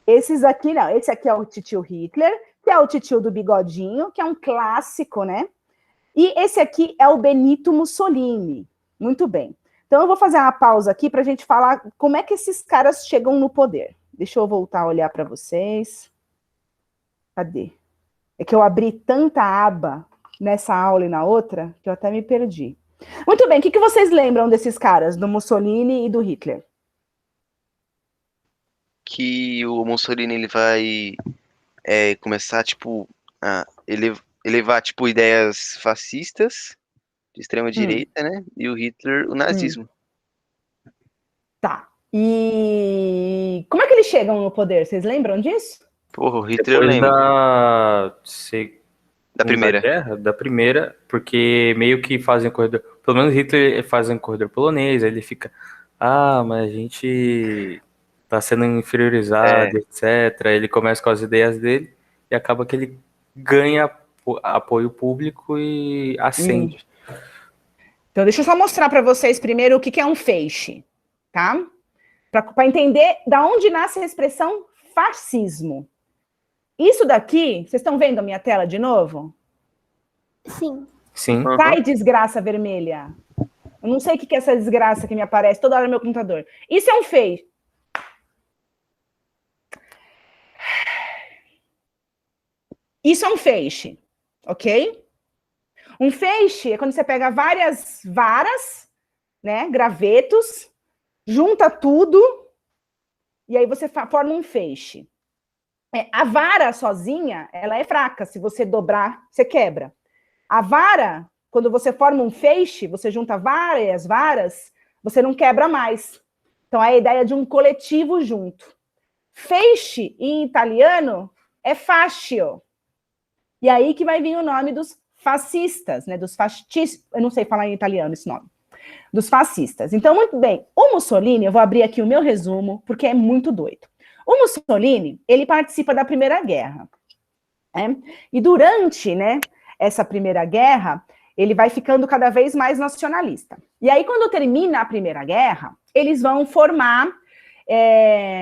Esses aqui não. Esse aqui é o titio Hitler, que é o titio do bigodinho, que é um clássico, né? E esse aqui é o Benito Mussolini. Muito bem. Então eu vou fazer uma pausa aqui para a gente falar como é que esses caras chegam no poder. Deixa eu voltar a olhar para vocês. Cadê? É que eu abri tanta aba nessa aula e na outra, que eu até me perdi. Muito bem, o que vocês lembram desses caras, do Mussolini e do Hitler? Que o Mussolini, ele vai começar, tipo, a elevar, tipo, ideias fascistas, de extrema direita, né? E o Hitler, o nazismo. Tá. E como é que eles chegam no poder? Vocês lembram disso? Porra, o Hitler eu Depois lembro. Da primeira guerra, da primeira, porque meio que fazem corredor, pelo menos Hitler fazem corredor polonês, aí ele fica, mas a gente tá sendo inferiorizado, etc. Ele começa com as ideias dele e acaba que ele ganha apoio público e ascende. Então deixa eu só mostrar para vocês primeiro o que é um feixe, tá? Para entender da onde nasce a expressão fascismo. Isso daqui, vocês estão vendo a minha tela de novo? Sim. Sim. Sai, desgraça vermelha. Eu não sei o que é essa desgraça que me aparece toda hora no meu computador. Isso é um feixe. Isso é um feixe, ok? Um feixe é quando você pega várias varas, né, gravetos, junta tudo, e aí você forma um feixe. A vara sozinha, ela é fraca. Se você dobrar, você quebra. A vara, quando você forma um feixe, você junta várias varas, você não quebra mais. Então, é a ideia de um coletivo junto. Feixe, em italiano, é fascio. E aí que vai vir o nome dos fascistas, né? Dos fascistas. Eu não sei falar em italiano esse nome. Dos fascistas. Então, muito bem. O Mussolini, eu vou abrir aqui o meu resumo, porque é muito doido. O Mussolini, ele participa da Primeira Guerra. Né? E durante, né, essa Primeira Guerra, ele vai ficando cada vez mais nacionalista. E aí, quando termina a Primeira Guerra, eles vão formar,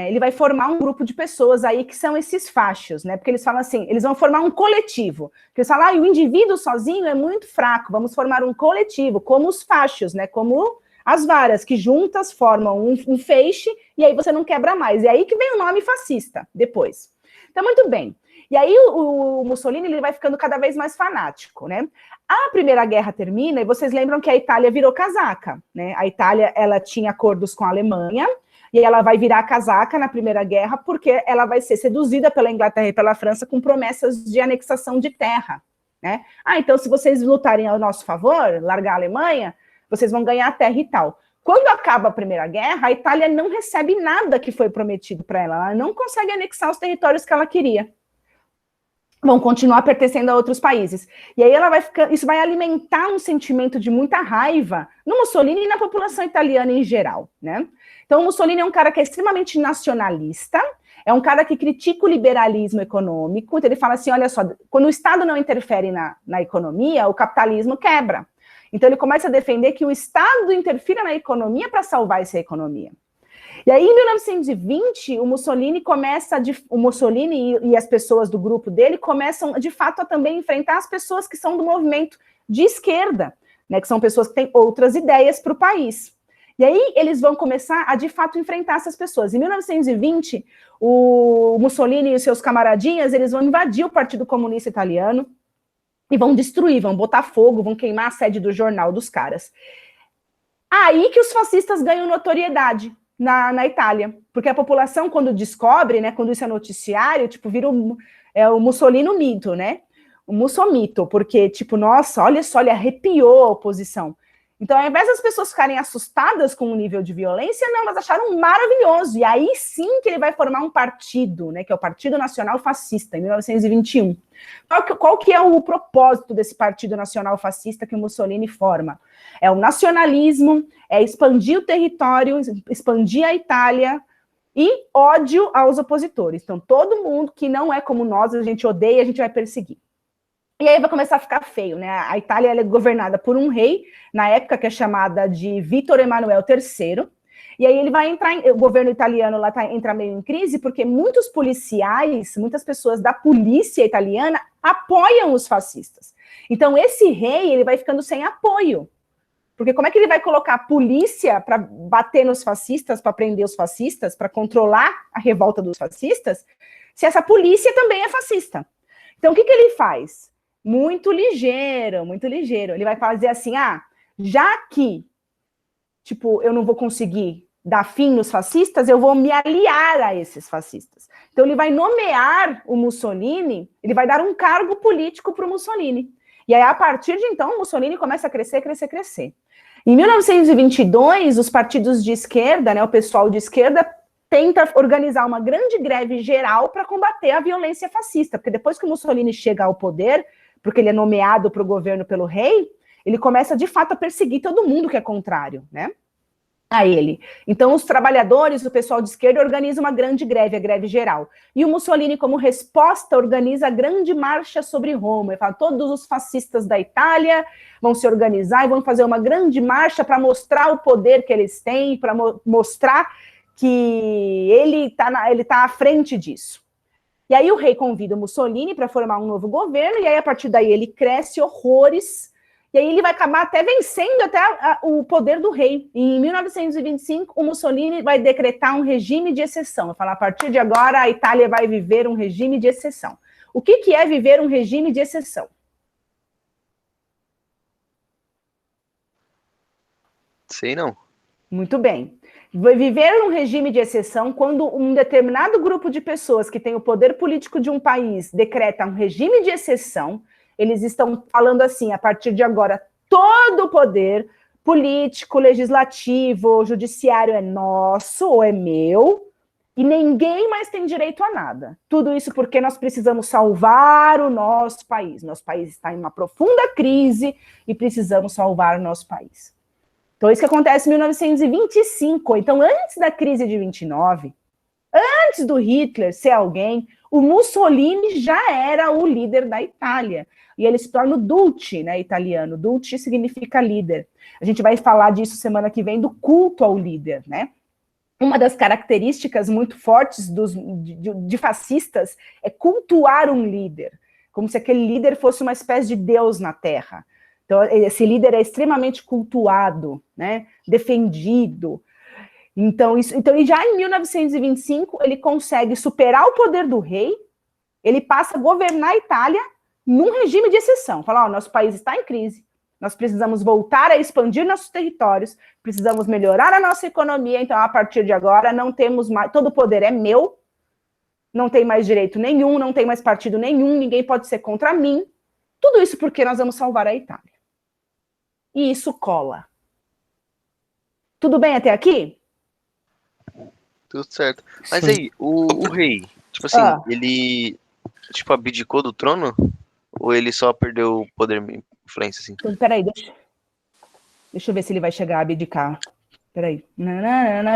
ele vai formar um grupo de pessoas aí que são esses fachos, né? Porque eles falam assim, eles vão formar um coletivo. Porque eles falam, o indivíduo sozinho é muito fraco, vamos formar um coletivo, como os fachos, né? Como as varas, que juntas formam um feixe, e aí você não quebra mais. E aí que vem o nome fascista, depois. Então, muito bem. E aí o Mussolini ele vai ficando cada vez mais fanático, né? A Primeira Guerra termina, e vocês lembram que a Itália virou casaca, né? A Itália, ela tinha acordos com a Alemanha, e ela vai virar casaca na Primeira Guerra, porque ela vai ser seduzida pela Inglaterra e pela França com promessas de anexação de terra, né? Então se vocês lutarem ao nosso favor, largar a Alemanha, vocês vão ganhar a terra e tal. Quando acaba a Primeira Guerra, a Itália não recebe nada que foi prometido para ela, ela não consegue anexar os territórios que ela queria. Vão continuar pertencendo a outros países. E aí ela vai ficar, isso vai alimentar um sentimento de muita raiva no Mussolini e na população italiana em geral, né? Então o Mussolini é um cara que é extremamente nacionalista, é um cara que critica o liberalismo econômico, então ele fala assim, olha só, quando o Estado não interfere na economia, o capitalismo quebra. Então ele começa a defender que o Estado interfira na economia para salvar essa economia. E aí, em 1920, o Mussolini e as pessoas do grupo dele começam, de fato, a também enfrentar as pessoas que são do movimento de esquerda, né, que são pessoas que têm outras ideias para o país. E aí, eles vão começar a, de fato, enfrentar essas pessoas. Em 1920, o Mussolini e os seus camaradinhas, eles vão invadir o Partido Comunista Italiano e vão destruir, vão botar fogo, vão queimar a sede do jornal dos caras. Aí que os fascistas ganham notoriedade na Itália, porque a população, quando descobre, né, quando isso é noticiário, tipo, vira o Mussolini mito, né, o Mussomito, porque, tipo, nossa, olha só, ele arrepiou a oposição. Então, ao invés das pessoas ficarem assustadas com o nível de violência, não, elas acharam maravilhoso, e aí sim que ele vai formar um partido, né, que é o Partido Nacional Fascista, em 1921. Qual que é o propósito desse Partido Nacional Fascista que o Mussolini forma? É o nacionalismo, é expandir o território, expandir a Itália e ódio aos opositores. Então, todo mundo que não é como nós, a gente odeia, a gente vai perseguir. E aí vai começar a ficar feio, né? A Itália ela é governada por um rei, na época que é chamada de Vítor Emanuel III, e aí ele vai entrar, o governo italiano lá entra meio em crise, porque muitos policiais, muitas pessoas da polícia italiana apoiam os fascistas. Então esse rei, ele vai ficando sem apoio, porque como é que ele vai colocar a polícia para bater nos fascistas, para prender os fascistas, para controlar a revolta dos fascistas, se essa polícia também é fascista? Então o que ele faz? Muito ligeiro, muito ligeiro. Ele vai fazer assim, já que, tipo, eu não vou conseguir dar fim nos fascistas, eu vou me aliar a esses fascistas. Então ele vai nomear o Mussolini, ele vai dar um cargo político para o Mussolini. E aí, a partir de então, o Mussolini começa a crescer, crescer, crescer. Em 1922, os partidos de esquerda, né, o pessoal de esquerda, tenta organizar uma grande greve geral para combater a violência fascista, porque depois que o Mussolini chega ao poder, porque ele é nomeado para o governo pelo rei, ele começa, de fato, a perseguir todo mundo que é contrário, né, a ele. Então, os trabalhadores, o pessoal de esquerda, organizam uma grande greve, a greve geral. E o Mussolini, como resposta, organiza a grande marcha sobre Roma. Ele fala, todos os fascistas da Itália vão se organizar e vão fazer uma grande marcha para mostrar o poder que eles têm, para mostrar que ele tá à frente disso. E aí o rei convida o Mussolini para formar um novo governo, e aí a partir daí ele cresce horrores, e aí ele vai acabar até vencendo até o poder do rei. E em 1925, o Mussolini vai decretar um regime de exceção. Vai falar, a partir de agora, a Itália vai viver um regime de exceção. O que é viver um regime de exceção? Sei não. Muito bem. Viver um regime de exceção quando um determinado grupo de pessoas que tem o poder político de um país decreta um regime de exceção, eles estão falando assim, a partir de agora, todo o poder político, legislativo, judiciário é nosso ou é meu, e ninguém mais tem direito a nada. Tudo isso porque nós precisamos salvar o nosso país. Nosso país está em uma profunda crise e precisamos salvar o nosso país. Então, isso que acontece em 1925. Então, antes da crise de 29, antes do Hitler ser alguém, o Mussolini já era o líder da Itália. e ele se torna o Dulce, né, italiano. Dulce significa líder. A gente vai falar disso semana que vem, do culto ao líder, né? Uma das características muito fortes de fascistas é cultuar um líder, como se aquele líder fosse uma espécie de Deus na Terra. Então, esse líder é extremamente cultuado, né, defendido. Então, e já em 1925, ele consegue superar o poder do rei, ele passa a governar a Itália num regime de exceção. Fala, ó, nosso país está em crise, nós precisamos voltar a expandir nossos territórios, precisamos melhorar a nossa economia, então, a partir de agora, não temos mais, todo o poder é meu, não tem mais direito nenhum, não tem mais partido nenhum, ninguém pode ser contra mim. Tudo isso porque nós vamos salvar a Itália. E isso cola. Tudo bem até aqui? Tudo certo. Mas aí, o rei, tipo assim, ele, tipo, abdicou do trono? Ou ele só perdeu o poder, influência, assim? Então, peraí, deixa eu ver se ele vai chegar a abdicar. Peraí.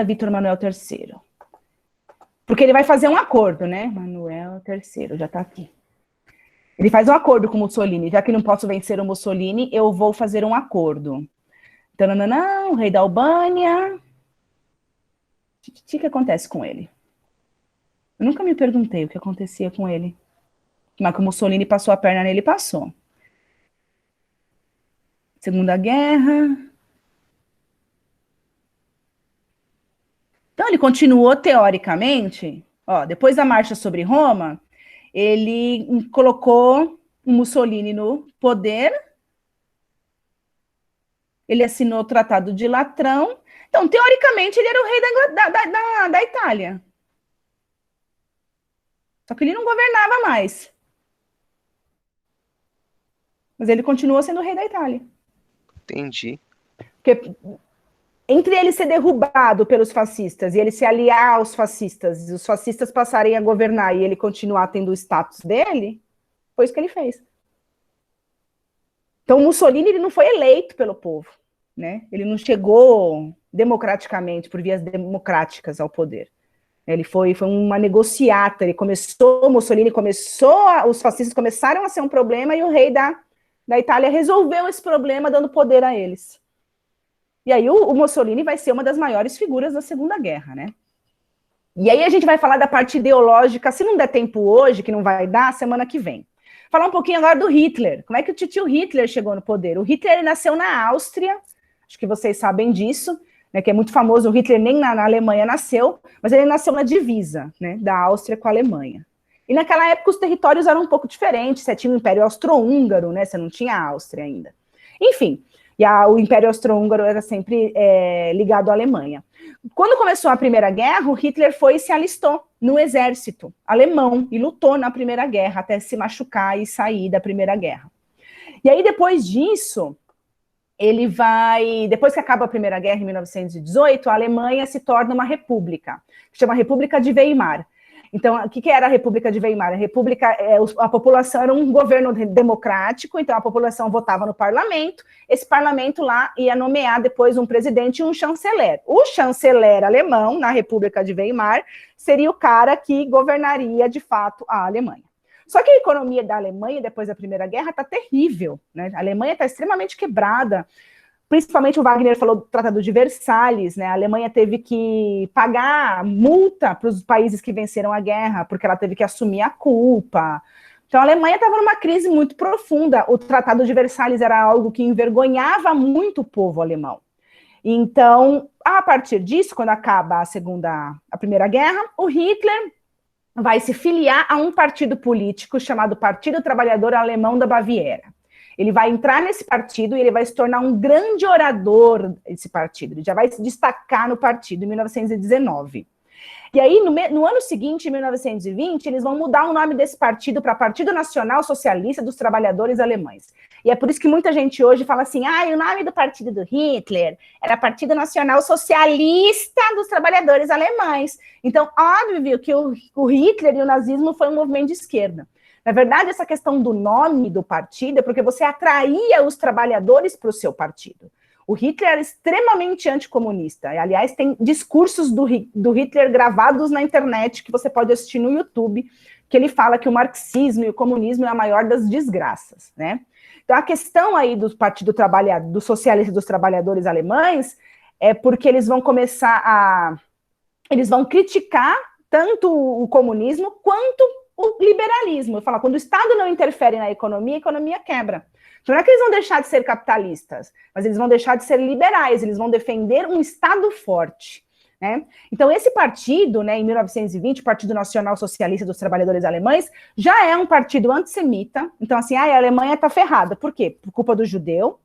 Vítor Manuel III. Porque ele vai fazer um acordo, né? Manuel III, já tá aqui. Ele faz um acordo com o Mussolini. Já que não posso vencer o Mussolini, eu vou fazer um acordo. Então, o rei da Albânia. O que acontece com ele? Eu nunca me perguntei o que acontecia com ele. Mas que o Mussolini passou a perna nele, passou. Segunda Guerra. Então, ele continuou, teoricamente, depois da marcha sobre Roma, ele colocou o Mussolini no poder, ele assinou o Tratado de Latrão. Então, teoricamente, ele era o rei da Itália. Só que ele não governava mais. Mas ele continuou sendo o rei da Itália. Entendi. Porque entre ele ser derrubado pelos fascistas e ele se aliar aos fascistas, e os fascistas passarem a governar e ele continuar tendo o status dele, foi isso que ele fez. Então, Mussolini ele não foi eleito pelo povo, né? Ele não chegou democraticamente, por vias democráticas ao poder. Ele foi uma negociata, Mussolini começou, os fascistas começaram a ser um problema e o rei da Itália resolveu esse problema dando poder a eles. E aí o Mussolini vai ser uma das maiores figuras da Segunda Guerra, né? E aí a gente vai falar da parte ideológica, se não der tempo hoje, que não vai dar, semana que vem. Falar um pouquinho agora do Hitler. Como é que o titio Hitler chegou no poder? O Hitler ele nasceu na Áustria, acho que vocês sabem disso, né, que é muito famoso. O Hitler nem na Alemanha nasceu, mas ele nasceu na divisa, né, da Áustria com a Alemanha. E naquela época os territórios eram um pouco diferentes, você tinha o Império Austro-Húngaro, né, você não tinha a Áustria ainda. Enfim, o Império Austro-Húngaro era sempre ligado à Alemanha. Quando começou a Primeira Guerra, o Hitler foi e se alistou no exército alemão e lutou na Primeira Guerra até se machucar e sair da Primeira Guerra. E aí, depois disso, depois que acaba a Primeira Guerra, em 1918, a Alemanha se torna uma república, que chama República de Weimar. Então, o que era a República de Weimar? A população era um governo democrático, então a população votava no parlamento, esse parlamento lá ia nomear depois um presidente e um chanceler. O chanceler alemão, na República de Weimar, seria o cara que governaria, de fato, a Alemanha. Só que a economia da Alemanha, depois da Primeira Guerra, está terrível, né? A Alemanha está extremamente quebrada. Principalmente o Wagner falou do Tratado de Versalhes, né? A Alemanha teve que pagar multa para os países que venceram a guerra, porque ela teve que assumir a culpa. Então a Alemanha estava numa crise muito profunda. O Tratado de Versalhes era algo que envergonhava muito o povo alemão. Então, a partir disso, quando acaba a Primeira Guerra, o Hitler vai se filiar a um partido político chamado Partido Trabalhador Alemão da Baviera. Ele vai entrar nesse partido e ele vai se tornar um grande orador desse partido. Ele já vai se destacar no partido em 1919. E aí, no ano seguinte, em 1920, eles vão mudar o nome desse partido para Partido Nacional Socialista dos Trabalhadores Alemães. E é por isso que muita gente hoje fala assim, o nome do partido do Hitler era Partido Nacional Socialista dos Trabalhadores Alemães. Então, óbvio que o Hitler e o nazismo foi um movimento de esquerda. Na verdade, essa questão do nome do partido é porque você atraía os trabalhadores para o seu partido. O Hitler era extremamente anticomunista. E, aliás, tem discursos do Hitler gravados na internet que você pode assistir no YouTube, que ele fala que o marxismo e o comunismo é a maior das desgraças, né? Então, a questão aí do Partido Trabalhador, do Socialista dos Trabalhadores Alemães, é porque eles vão eles vão criticar tanto o comunismo quanto o liberalismo. Eu falo, quando o Estado não interfere na economia, a economia quebra. Então, não é que eles vão deixar de ser capitalistas, mas eles vão deixar de ser liberais, eles vão defender um Estado forte, né? Então, esse partido, né, em 1920, o Partido Nacional Socialista dos Trabalhadores Alemães, já é um partido antissemita. Então, assim, a Alemanha está ferrada. Por quê? Por culpa do judeu,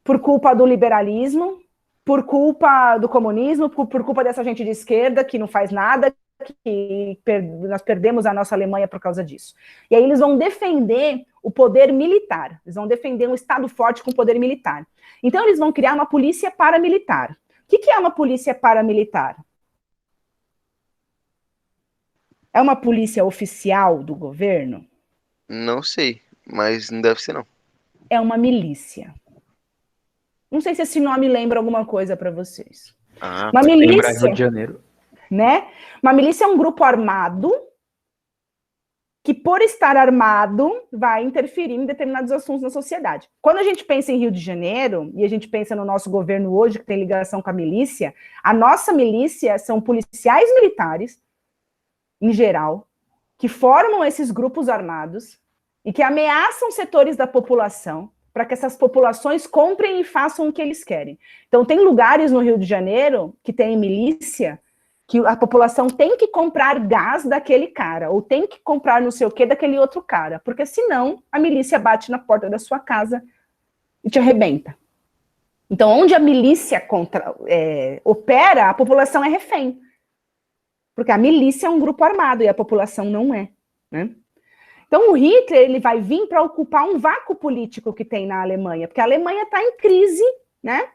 por culpa do liberalismo, por culpa do comunismo, por culpa dessa gente de esquerda que não faz nada, que nós perdemos a nossa Alemanha por causa disso. E aí eles vão defender o poder militar, eles vão defender um Estado forte com poder militar. Então eles vão criar uma polícia paramilitar. O que é uma polícia paramilitar? É uma polícia oficial do governo? Não sei, mas não deve ser, não. É uma milícia. Não sei se esse nome lembra alguma coisa para vocês. Uma milícia, Rio de Janeiro, né? Uma milícia é um grupo armado que, por estar armado, vai interferir em determinados assuntos na sociedade. Quando a gente pensa em Rio de Janeiro, e a gente pensa no nosso governo hoje, que tem ligação com a milícia, a nossa milícia são policiais militares, em geral, que formam esses grupos armados e que ameaçam setores da população para que essas populações comprem e façam o que eles querem. Então, tem lugares no Rio de Janeiro que tem milícia que a população tem que comprar gás daquele cara, ou tem que comprar não sei o que daquele outro cara, porque senão a milícia bate na porta da sua casa e te arrebenta. Então, onde a milícia opera, a população é refém. Porque a milícia é um grupo armado e a população não é, né? Então, o Hitler ele vai vir para ocupar um vácuo político que tem na Alemanha, porque a Alemanha está em crise, né?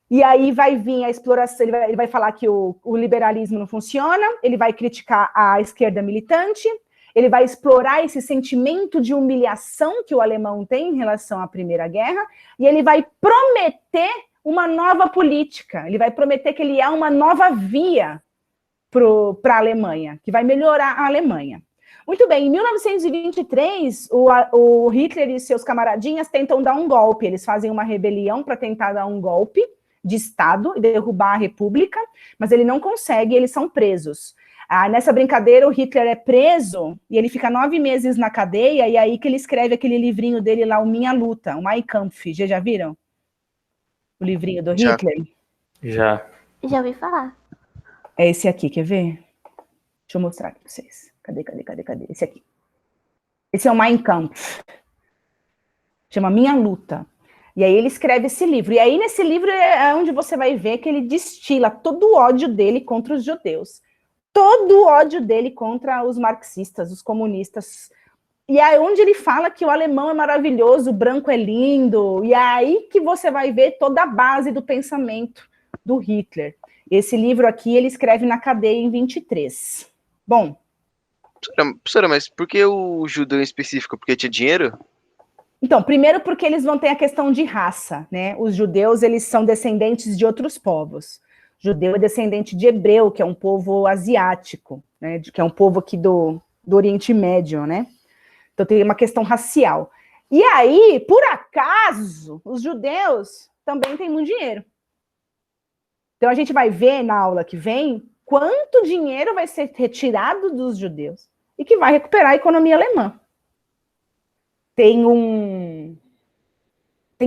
E aí vai vir a exploração, ele vai falar que o liberalismo não funciona, ele vai criticar a esquerda militante, ele vai explorar esse sentimento de humilhação que o alemão tem em relação à Primeira Guerra, e ele vai prometer uma nova política, ele vai prometer que ele é uma nova via para a Alemanha, que vai melhorar a Alemanha. Muito bem, em 1923, o Hitler e seus camaradinhas tentam dar um golpe, eles fazem uma rebelião para tentar dar um golpe de Estado e derrubar a República, mas ele não consegue, eles são presos. Nessa brincadeira, o Hitler é preso e ele fica 9 meses na cadeia, e é aí que ele escreve aquele livrinho dele lá, o Minha Luta, o Mein Kampf. Já viram? O livrinho do Hitler? Já ouvi falar. É esse aqui, quer ver? Deixa eu mostrar para vocês. Cadê? Esse aqui. Esse é o Mein Kampf. Chama Minha Luta. E aí ele escreve esse livro. E aí nesse livro é onde você vai ver que ele destila todo o ódio dele contra os judeus. Todo o ódio dele contra os marxistas, os comunistas. E é onde ele fala que o alemão é maravilhoso, o branco é lindo. E é aí que você vai ver toda a base do pensamento do Hitler. Esse livro aqui ele escreve na cadeia em 23. Bom. Professora, mas por que o judeu em específico? Porque tinha dinheiro? Então, primeiro porque eles vão ter a questão de raça, né? Os judeus, eles são descendentes de outros povos. Judeu é descendente de hebreu, que é um povo asiático, né? Que é um povo aqui do Oriente Médio, né? Então tem uma questão racial. E aí, por acaso, os judeus também têm muito dinheiro. Então a gente vai ver na aula que vem quanto dinheiro vai ser retirado dos judeus e que vai recuperar a economia alemã. Tem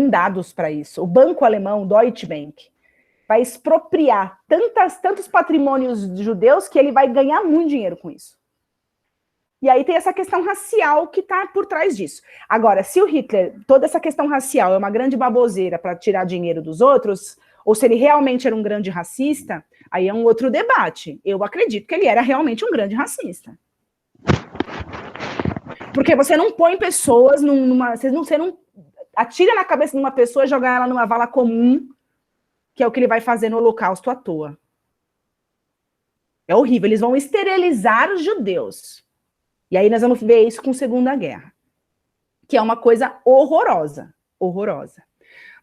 dados para isso. O banco alemão, Deutsche Bank, vai expropriar tantos patrimônios judeus que ele vai ganhar muito dinheiro com isso. E aí tem essa questão racial que está por trás disso. Agora, se o Hitler, toda essa questão racial é uma grande baboseira para tirar dinheiro dos outros, ou se ele realmente era um grande racista, aí é um outro debate. Eu acredito que ele era realmente um grande racista. Porque você não põe pessoas você não atira na cabeça de uma pessoa e joga ela numa vala comum, que é o que ele vai fazer no Holocausto à toa. É horrível. Eles vão esterilizar os judeus. E aí nós vamos ver isso com a Segunda Guerra. Que é uma coisa horrorosa. Horrorosa.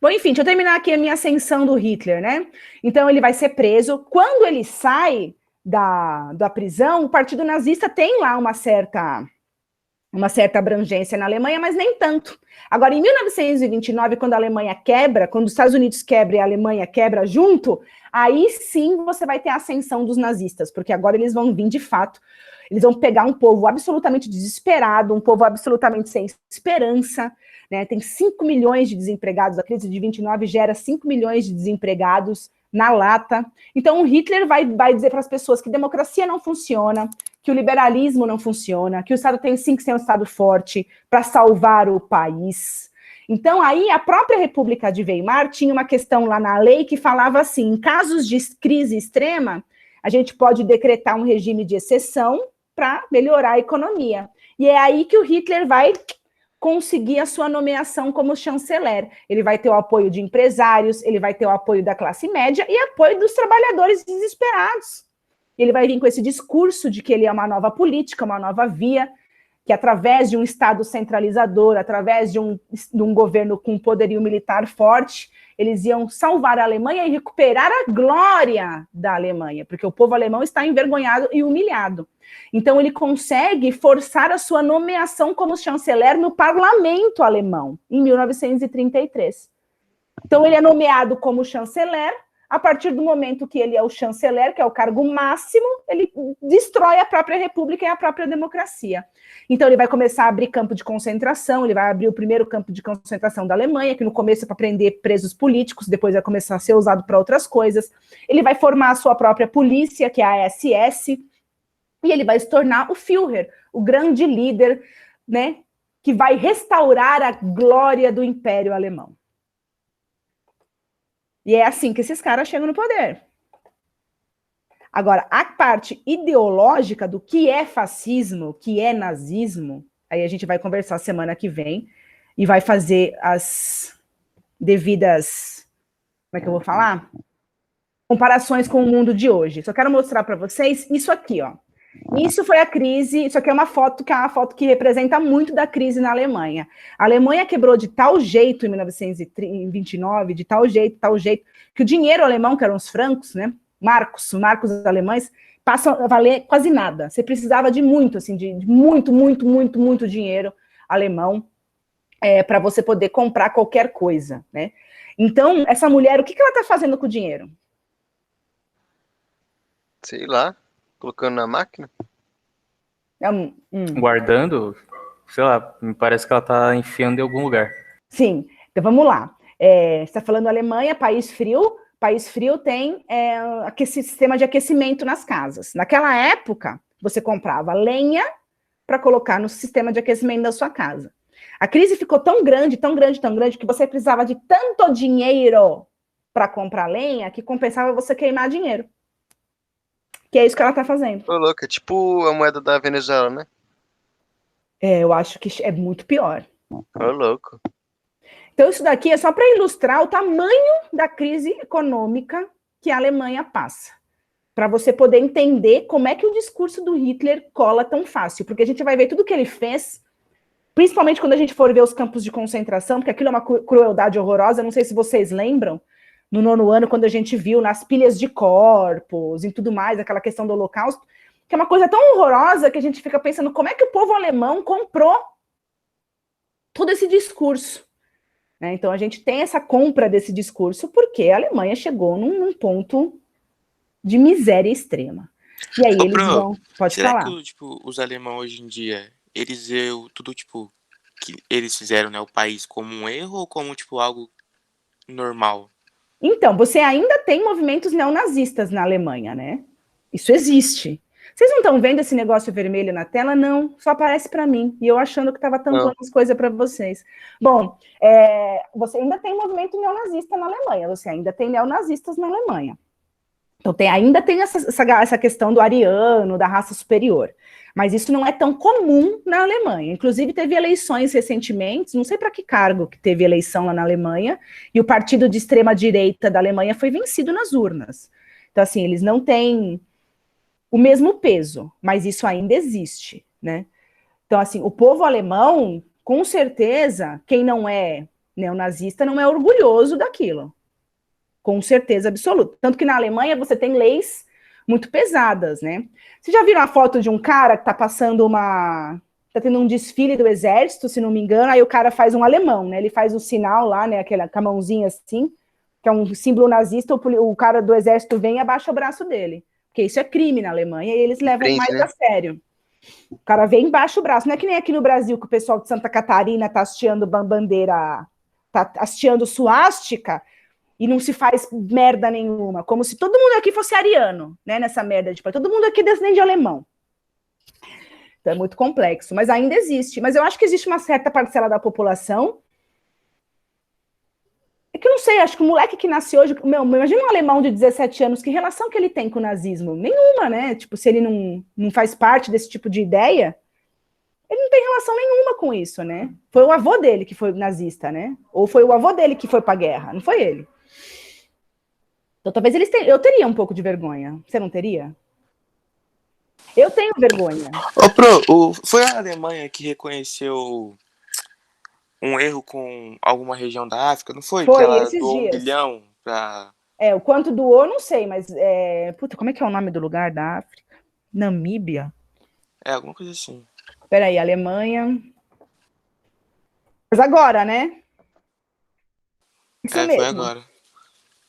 Bom, enfim, deixa eu terminar aqui a minha ascensão do Hitler, né? Então, ele vai ser preso. Quando ele sai da prisão, o Partido Nazista tem lá uma certa abrangência na Alemanha, mas nem tanto. Agora, em 1929, quando a Alemanha quebra, quando os Estados Unidos quebra e a Alemanha quebra junto, aí sim você vai ter a ascensão dos nazistas, porque agora eles vão vir de fato, eles vão pegar um povo absolutamente desesperado, um povo absolutamente sem esperança, né? Tem 5 milhões de desempregados, a crise de 29 gera 5 milhões de desempregados na lata. Então o Hitler vai dizer para as pessoas que democracia não funciona, que o liberalismo não funciona, que o Estado tem sim que ser um Estado forte para salvar o país. Então, aí, a própria República de Weimar tinha uma questão lá na lei que falava assim, em casos de crise extrema, a gente pode decretar um regime de exceção para melhorar a economia. E é aí que o Hitler vai conseguir a sua nomeação como chanceler. Ele vai ter o apoio de empresários, ele vai ter o apoio da classe média e apoio dos trabalhadores desesperados. Ele vai vir com esse discurso de que ele é uma nova política, uma nova via, que através de um Estado centralizador, através de um governo com poderio militar forte, eles iam salvar a Alemanha e recuperar a glória da Alemanha, porque o povo alemão está envergonhado e humilhado. Então ele consegue forçar a sua nomeação como chanceler no parlamento alemão, em 1933. Então ele é nomeado como chanceler. A partir do momento que ele é o chanceler, que é o cargo máximo, ele destrói a própria república e a própria democracia. Então ele vai começar a abrir campo de concentração, ele vai abrir o primeiro campo de concentração da Alemanha, que no começo é para prender presos políticos, depois vai começar a ser usado para outras coisas. Ele vai formar a sua própria polícia, que é a SS, e ele vai se tornar o Führer, o grande líder, né, que vai restaurar a glória do Império Alemão. E é assim que esses caras chegam no poder. Agora, a parte ideológica do que é fascismo, o que é nazismo, aí a gente vai conversar semana que vem e vai fazer as devidas, como é que eu vou falar? Comparações com o mundo de hoje. Só quero mostrar para vocês isso aqui, ó. Isso foi a crise, isso aqui é uma foto que representa muito da crise na Alemanha. A Alemanha quebrou de tal jeito em 1929, de tal jeito, que o dinheiro alemão, que eram os francos, né, marcos alemães, passam a valer quase nada. Você precisava de muito, assim, de muito dinheiro alemão para você poder comprar qualquer coisa, né? Então, essa mulher, o que ela está fazendo com o dinheiro? Sei lá. Colocando na máquina? Guardando, sei lá, me parece que ela tá enfiando em algum lugar. Sim, então vamos lá. Você está falando Alemanha, país frio. País frio tem sistema de aquecimento nas casas. Naquela época, você comprava lenha para colocar no sistema de aquecimento da sua casa. A crise ficou tão grande, que você precisava de tanto dinheiro para comprar lenha que compensava você queimar dinheiro. Que é isso que ela tá fazendo. Ô, louco, é tipo a moeda da Venezuela, né? Eu acho que é muito pior. Ô, louco. Então, isso daqui é só para ilustrar o tamanho da crise econômica que a Alemanha passa. Para você poder entender como é que o discurso do Hitler cola tão fácil. Porque a gente vai ver tudo que ele fez, principalmente quando a gente for ver os campos de concentração, porque aquilo é uma crueldade horrorosa. Não sei se vocês lembram. No 9º ano, quando a gente viu nas pilhas de corpos e tudo mais, aquela questão do Holocausto, que é uma coisa tão horrorosa que a gente fica pensando como é que o povo alemão comprou todo esse discurso. Né? Então, a gente tem essa compra desse discurso porque a Alemanha chegou num ponto de miséria extrema. E aí eles vão... Pode falar. Será que tipo, os alemães hoje em dia, eles viram tudo tipo, que eles fizeram, né, o país como um erro ou como tipo, algo normal? Então, você ainda tem movimentos neonazistas na Alemanha, né? Isso existe. Vocês não estão vendo esse negócio vermelho na tela? Não, só aparece para mim. E eu achando que estava tampando as coisas para vocês. Bom, você ainda tem movimento neonazista na Alemanha, você ainda tem neonazistas na Alemanha. Então, ainda tem essa questão do ariano, da raça superior. Mas isso não é tão comum na Alemanha. Inclusive, teve eleições recentemente, não sei para que cargo que teve eleição lá na Alemanha, e o partido de extrema-direita da Alemanha foi vencido nas urnas. Então, assim, eles não têm o mesmo peso, mas isso ainda existe, né? Então, assim, o povo alemão, com certeza, quem não é Neonazista não é orgulhoso daquilo, com certeza absoluta. Tanto que na Alemanha você tem leis muito pesadas, né? Vocês já viram a foto de um cara que tá passando tá tendo um desfile do exército, se não me engano, aí o cara faz um alemão, né? Ele faz o sinal lá, né? Aquela com a mãozinha assim, que é um símbolo nazista, o cara do exército vem e abaixa o braço dele. Porque isso é crime na Alemanha e eles levam mais a sério. O cara vem embaixo o braço. Não é que nem aqui no Brasil que o pessoal de Santa Catarina tá hasteando bandeira, tá hasteando suástica e não se faz merda nenhuma. Como se todo mundo aqui fosse ariano, né? Nessa merda de todo mundo aqui é descendente de alemão. Então é muito complexo, mas ainda existe. Mas eu acho que existe uma certa parcela da população. É que eu não sei, acho que o moleque que nasce hoje, imagina um alemão de 17 anos, que relação que ele tem com o nazismo? Nenhuma, né? Tipo, se ele não faz parte desse tipo de ideia, ele não tem relação nenhuma com isso, né? Foi o avô dele que foi nazista, né? Ou foi o avô dele que foi pra guerra, não foi ele. Então talvez eu teria um pouco de vergonha. Você não teria? Eu tenho vergonha. Foi a Alemanha que reconheceu um erro com alguma região da África, não foi? Foi, que ela esses doou dias. 1 bilhão pra... O quanto doou, não sei, mas... Puta, como é que é o nome do lugar da África? Namíbia? alguma coisa assim. Peraí, Alemanha... Mas agora, né? Isso mesmo. Foi agora.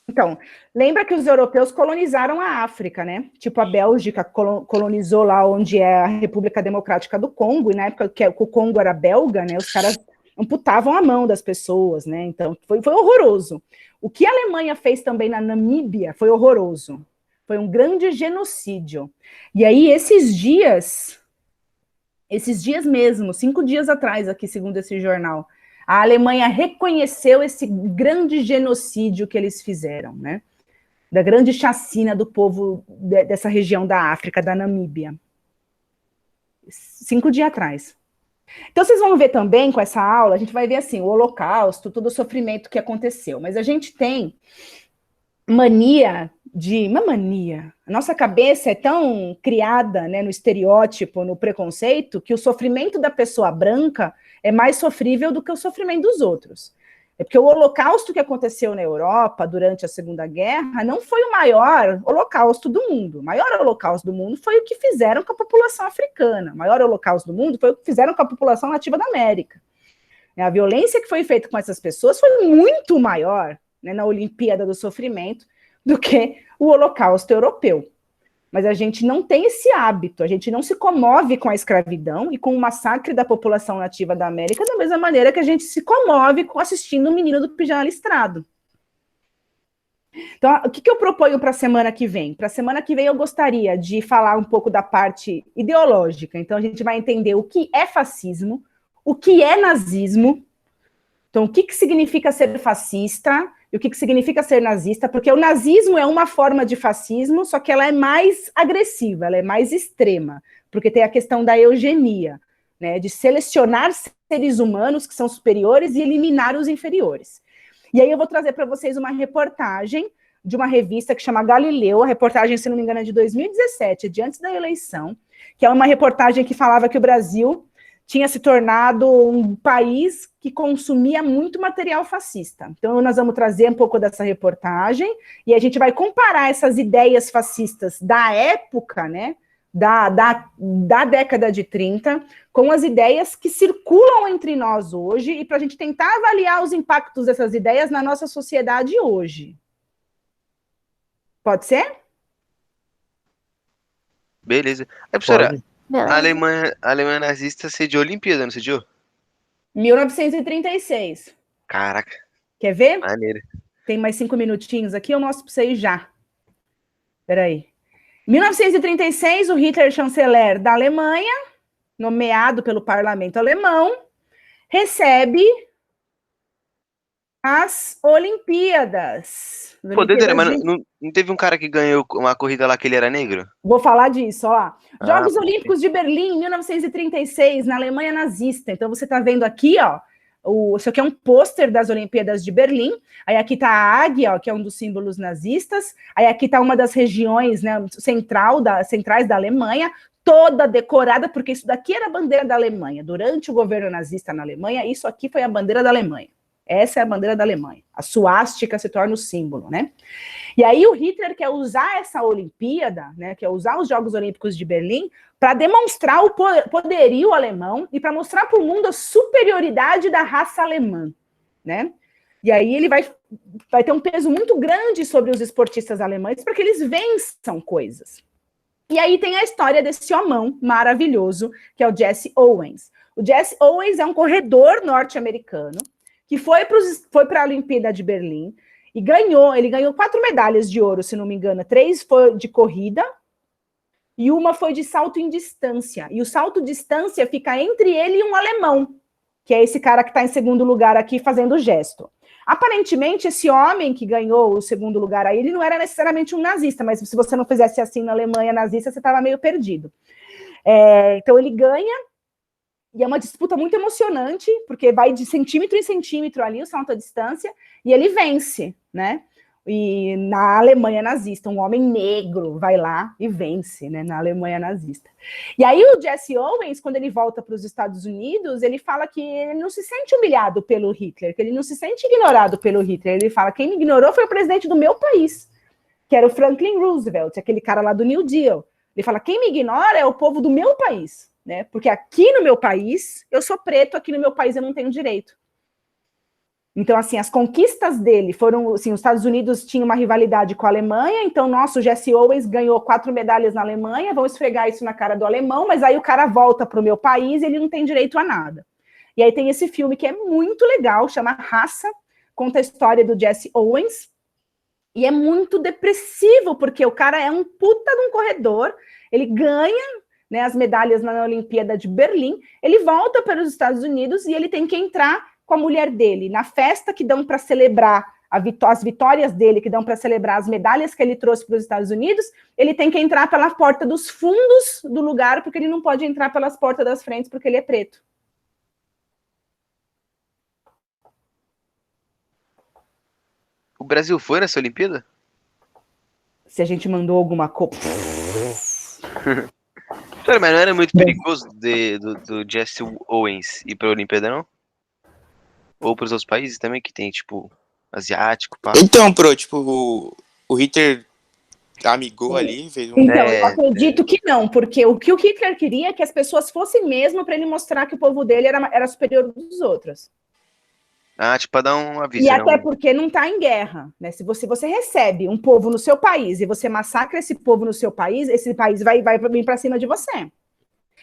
Então, lembra que os europeus colonizaram a África, né? Tipo, a Bélgica colonizou lá onde é a República Democrática do Congo, e na época que o Congo era belga, né? Os caras amputavam a mão das pessoas, né? Então, foi horroroso. O que a Alemanha fez também na Namíbia foi horroroso. Foi um grande genocídio. E aí, esses dias mesmo, 5 dias atrás, aqui, segundo esse jornal, a Alemanha reconheceu esse grande genocídio que eles fizeram, né? Da grande chacina do povo dessa região da África, da Namíbia. 5 dias atrás. Então, vocês vão ver também, com essa aula, a gente vai ver, assim, o Holocausto, todo o sofrimento que aconteceu. Mas a gente tem uma mania. A nossa cabeça é tão criada, né, no estereótipo, no preconceito, que o sofrimento da pessoa branca é mais sofrível do que o sofrimento dos outros. É porque o holocausto que aconteceu na Europa durante a Segunda Guerra não foi o maior holocausto do mundo. O maior holocausto do mundo foi o que fizeram com a população africana. O maior holocausto do mundo foi o que fizeram com a população nativa da América. A violência que foi feita com essas pessoas foi muito maior, né, na Olimpíada do Sofrimento do que o holocausto europeu. Mas a gente não tem esse hábito, a gente não se comove com a escravidão e com o massacre da população nativa da América da mesma maneira que a gente se comove assistindo o menino do pijama listrado. Então, o que eu proponho para a semana que vem? Para a semana que vem eu gostaria de falar um pouco da parte ideológica. Então, a gente vai entender o que é fascismo, o que é nazismo, então, o que significa ser fascista e o que significa ser nazista, porque o nazismo é uma forma de fascismo, só que ela é mais agressiva, ela é mais extrema, porque tem a questão da eugenia, né, de selecionar seres humanos que são superiores e eliminar os inferiores. E aí eu vou trazer para vocês uma reportagem de uma revista que chama Galileu, a reportagem, se não me engano, é de 2017, de antes da eleição, que é uma reportagem que falava que o Brasil tinha se tornado um país que consumia muito material fascista. Então, nós vamos trazer um pouco dessa reportagem e a gente vai comparar essas ideias fascistas da época, né, da década de 30, com as ideias que circulam entre nós hoje e para a gente tentar avaliar os impactos dessas ideias na nossa sociedade hoje. Pode ser? Beleza. Professora, Beleza. a Alemanha nazista sediou a Olimpíada, não sediou? 1936. Caraca, Quer ver? maneiro. Tem mais 5 minutinhos aqui, eu mostro para vocês já. Peraí. Em 1936, o Hitler, chanceler da Alemanha, nomeado pelo parlamento alemão, recebe as Olimpíadas. Pô, doideira, mas não teve um cara que ganhou uma corrida lá que ele era negro? Vou falar disso, ó lá. Jogos Ah, Olímpicos de Berlim, 1936, na Alemanha nazista. Então, você está vendo aqui, ó, isso aqui é um pôster das Olimpíadas de Berlim. Aí aqui está a águia, ó, que é um dos símbolos nazistas. Aí aqui está uma das regiões, né, centrais da Alemanha, toda decorada, porque isso daqui era a bandeira da Alemanha. Durante o governo nazista na Alemanha, isso aqui foi a bandeira da Alemanha. Essa é a bandeira da Alemanha. A suástica se torna o símbolo, né? E aí o Hitler quer usar essa Olimpíada, né, quer usar os Jogos Olímpicos de Berlim para demonstrar o poderio alemão e para mostrar para o mundo a superioridade da raça alemã, né? E aí ele vai ter um peso muito grande sobre os esportistas alemães para que eles vençam coisas. E aí tem a história desse homão maravilhoso, que é o Jesse Owens. O Jesse Owens é um corredor norte-americano que foi para a Olimpíada de Berlim e ele ganhou 4 medalhas de ouro, se não me engano. 3 foi de corrida e uma foi de salto em distância. E o salto distância fica entre ele e um alemão, que é esse cara que está em segundo lugar aqui fazendo o gesto. Aparentemente, esse homem que ganhou o segundo lugar aí, ele não era necessariamente um nazista, mas se você não fizesse assim na Alemanha nazista, você estava meio perdido. Então ele ganha, e é uma disputa muito emocionante, porque vai de centímetro em centímetro ali, o salto à distância, e ele vence, né? E na Alemanha nazista, um homem negro vai lá e vence, né, na Alemanha nazista. E aí o Jesse Owens, quando ele volta para os Estados Unidos, ele fala que ele não se sente humilhado pelo Hitler, que ele não se sente ignorado pelo Hitler. Ele fala, quem me ignorou foi o presidente do meu país, que era o Franklin Roosevelt, aquele cara lá do New Deal. Ele fala, quem me ignora é o povo do meu país, né? Porque aqui no meu país, eu sou preto, aqui no meu país eu não tenho direito. Então, assim, as conquistas dele foram, assim, os Estados Unidos tinham uma rivalidade com a Alemanha, então, nosso Jesse Owens ganhou 4 medalhas na Alemanha, vão esfregar isso na cara do alemão, mas aí o cara volta para o meu país e ele não tem direito a nada. E aí tem esse filme que é muito legal, chama Raça, conta a história do Jesse Owens, e é muito depressivo, porque o cara é um puta de um corredor, ele ganha, né, as medalhas na Olimpíada de Berlim, ele volta para os Estados Unidos e ele tem que entrar com a mulher dele, na festa que dão para celebrar as vitórias dele, que dão para celebrar as medalhas que ele trouxe para os Estados Unidos, ele tem que entrar pela porta dos fundos do lugar, porque ele não pode entrar pelas portas das frentes, porque ele é preto. O Brasil foi nessa Olimpíada? Se a gente mandou alguma coisa... Mas não era muito perigoso do Jesse Owens ir para a Olimpíada, não? Ou para os outros países também, que tem, tipo, asiático, pá. Então, tipo, o Hitler amigou ali, fez um... Então, eu acredito que não, porque o que o Hitler queria é que as pessoas fossem mesmo para ele mostrar que o povo dele era superior dos outros. Ah, tipo, para dar um aviso. E até porque não está em guerra, né? Se você recebe um povo no seu país e você massacra esse povo no seu país, esse país vai vir para cima de você.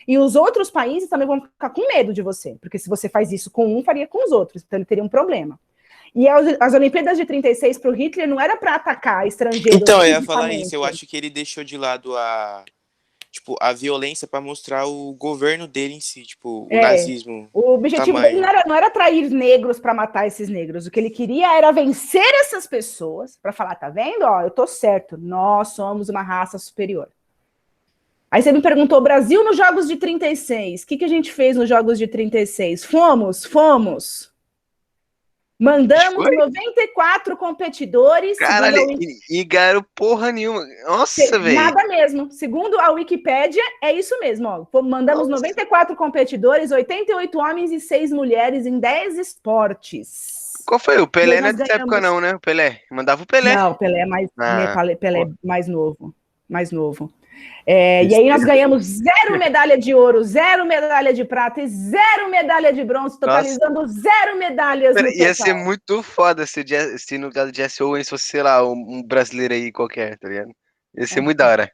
E os outros países também vão ficar com medo de você, porque se você faz isso com um, faria com os outros, então ele teria um problema. E as Olimpíadas de 36 para o Hitler não era para atacar estrangeiros. Então, eu ia falar isso, eu acho que ele deixou de lado a violência para mostrar o governo dele em si, tipo, o nazismo. O objetivo dele não era atrair negros para matar esses negros, o que ele queria era vencer essas pessoas, para falar, tá vendo? Ó, eu tô certo, nós somos uma raça superior. Aí você me perguntou, Brasil nos Jogos de 36, o que a gente fez nos Jogos de 36? Fomos. Mandamos 94 competidores. Caralho, e ganharam porra nenhuma. Nossa, velho. Nada mesmo. Segundo a Wikipédia, é isso mesmo. Ó. Mandamos 94 competidores, 88 homens e 6 mulheres em 10 esportes. Qual foi? O Pelé não é dessa época não, né? O Pelé. Mandava o Pelé. Não, o Pelé é mais novo. Mais novo. E aí nós ganhamos 0 medalha de ouro, 0 medalha de prata e 0 medalha de bronze, totalizando 0 medalhas no total. Ia ser muito foda se no caso de Jesse Owens fosse, sei lá, um brasileiro aí qualquer, tá ligado? Ia ser muito da hora.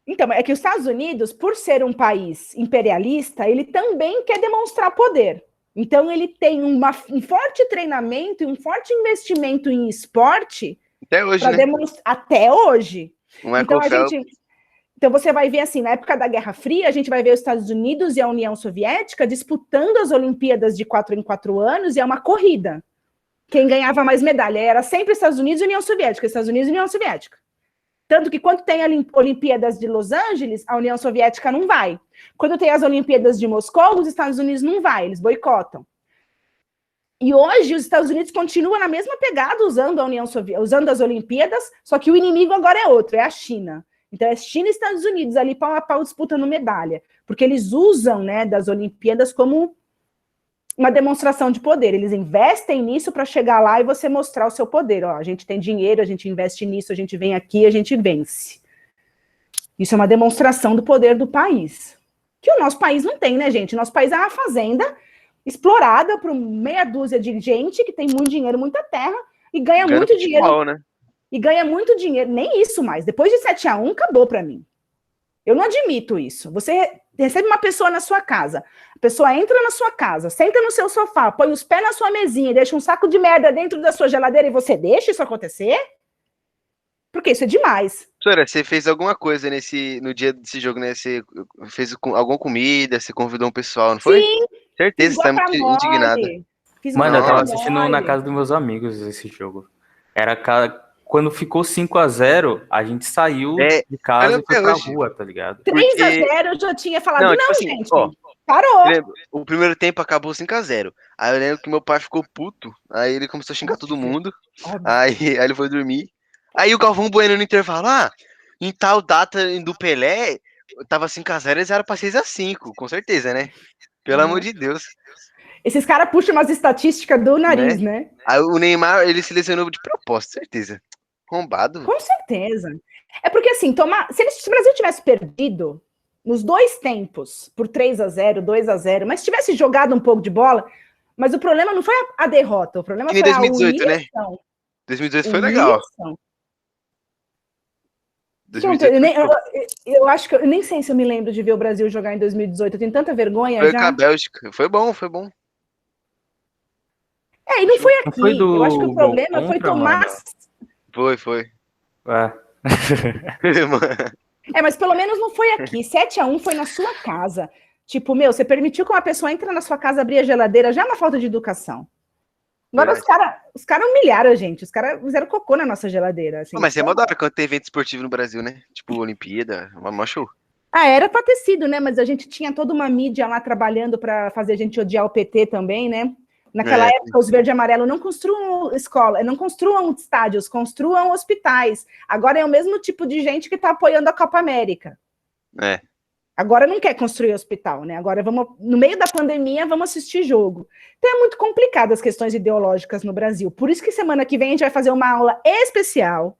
Então, é que os Estados Unidos, por ser um país imperialista, ele também quer demonstrar poder. Então ele tem um forte treinamento e um forte investimento em esporte. Até hoje, né? Até hoje. Então, então você vai ver assim, na época da Guerra Fria, a gente vai ver os Estados Unidos e a União Soviética disputando as Olimpíadas de 4 em 4 anos, e é uma corrida. Quem ganhava mais medalha era sempre Estados Unidos e União Soviética, Estados Unidos e União Soviética. Tanto que quando tem as Olimpíadas de Los Angeles, a União Soviética não vai. Quando tem as Olimpíadas de Moscou, os Estados Unidos não vai, eles boicotam. E hoje os Estados Unidos continuam na mesma pegada usando a União Soviética, usando as Olimpíadas, só que o inimigo agora é outro, é a China. Então é China e Estados Unidos ali pau a pau disputando medalha, porque eles usam, né, das Olimpíadas como uma demonstração de poder. Eles investem nisso para chegar lá e você mostrar o seu poder. Ó, a gente tem dinheiro, a gente investe nisso, a gente vem aqui, a gente vence. Isso é uma demonstração do poder do país. Que o nosso país não tem, né, gente? O nosso país é uma fazenda explorada por meia dúzia de gente que tem muito dinheiro, muita terra, e ganha muito dinheiro. Né? E ganha muito dinheiro. Nem isso mais. Depois de 7-1, acabou para mim. Eu não admito isso. Você recebe uma pessoa na sua casa, a pessoa entra na sua casa, senta no seu sofá, põe os pés na sua mesinha e deixa um saco de merda dentro da sua geladeira e você deixa isso acontecer? Porque isso é demais. Professora, você fez alguma coisa no dia desse jogo, né? Você fez alguma comida, você convidou um pessoal, não foi? Sim. Certeza, você tá muito indignada. Mano, eu tava assistindo na casa dos meus amigos esse jogo. Quando ficou 5-0, a gente saiu de casa e foi pra rua, tá ligado? 3-0 eu já tinha falado, não, tipo assim, gente, ó, parou. O primeiro tempo acabou 5-0. Aí eu lembro que meu pai ficou puto, aí ele começou a xingar todo mundo, aí ele foi dormir. Aí o Galvão Bueno no intervalo, em tal data do Pelé, tava 5-0, eles eram pra 6-5, com certeza, né? Pelo amor de Deus. Esses caras puxam umas estatísticas do nariz, né? Aí o Neymar, ele se lesionou de propósito, certeza. Rombado. Com certeza. É porque assim, se o Brasil tivesse perdido nos dois tempos, por 3-0, 2-0, mas tivesse jogado um pouco de bola, mas o problema não foi a derrota, o problema foi 2018, a humilhação. né? 2018 foi legal. 2018 eu acho que eu nem sei se eu me lembro de ver o Brasil jogar em 2018. Eu tenho tanta vergonha foi já. Com a Bélgica. Foi bom, foi bom. E não foi aqui. Eu acho que o problema foi tomar. Foi. Mas pelo menos não foi aqui. 7-1 foi na sua casa. Tipo, você permitiu que uma pessoa entre na sua casa, abrir a geladeira, já é uma falta de educação. Agora os caras humilharam a gente, os caras fizeram cocô na nossa geladeira. Assim, mas é mó da hora quando tem evento esportivo no Brasil, né? Tipo, Olimpíada, mó show. Era pra ter sido, né? Mas a gente tinha toda uma mídia lá trabalhando pra fazer a gente odiar o PT também, né? Naquela época, os verde e amarelo não construam escola, não construam estádios, construam hospitais. Agora é o mesmo tipo de gente que tá apoiando a Copa América. Agora não quer construir hospital, né? Agora no meio da pandemia, vamos assistir jogo. Então é muito complicado as questões ideológicas no Brasil. Por isso que semana que vem a gente vai fazer uma aula especial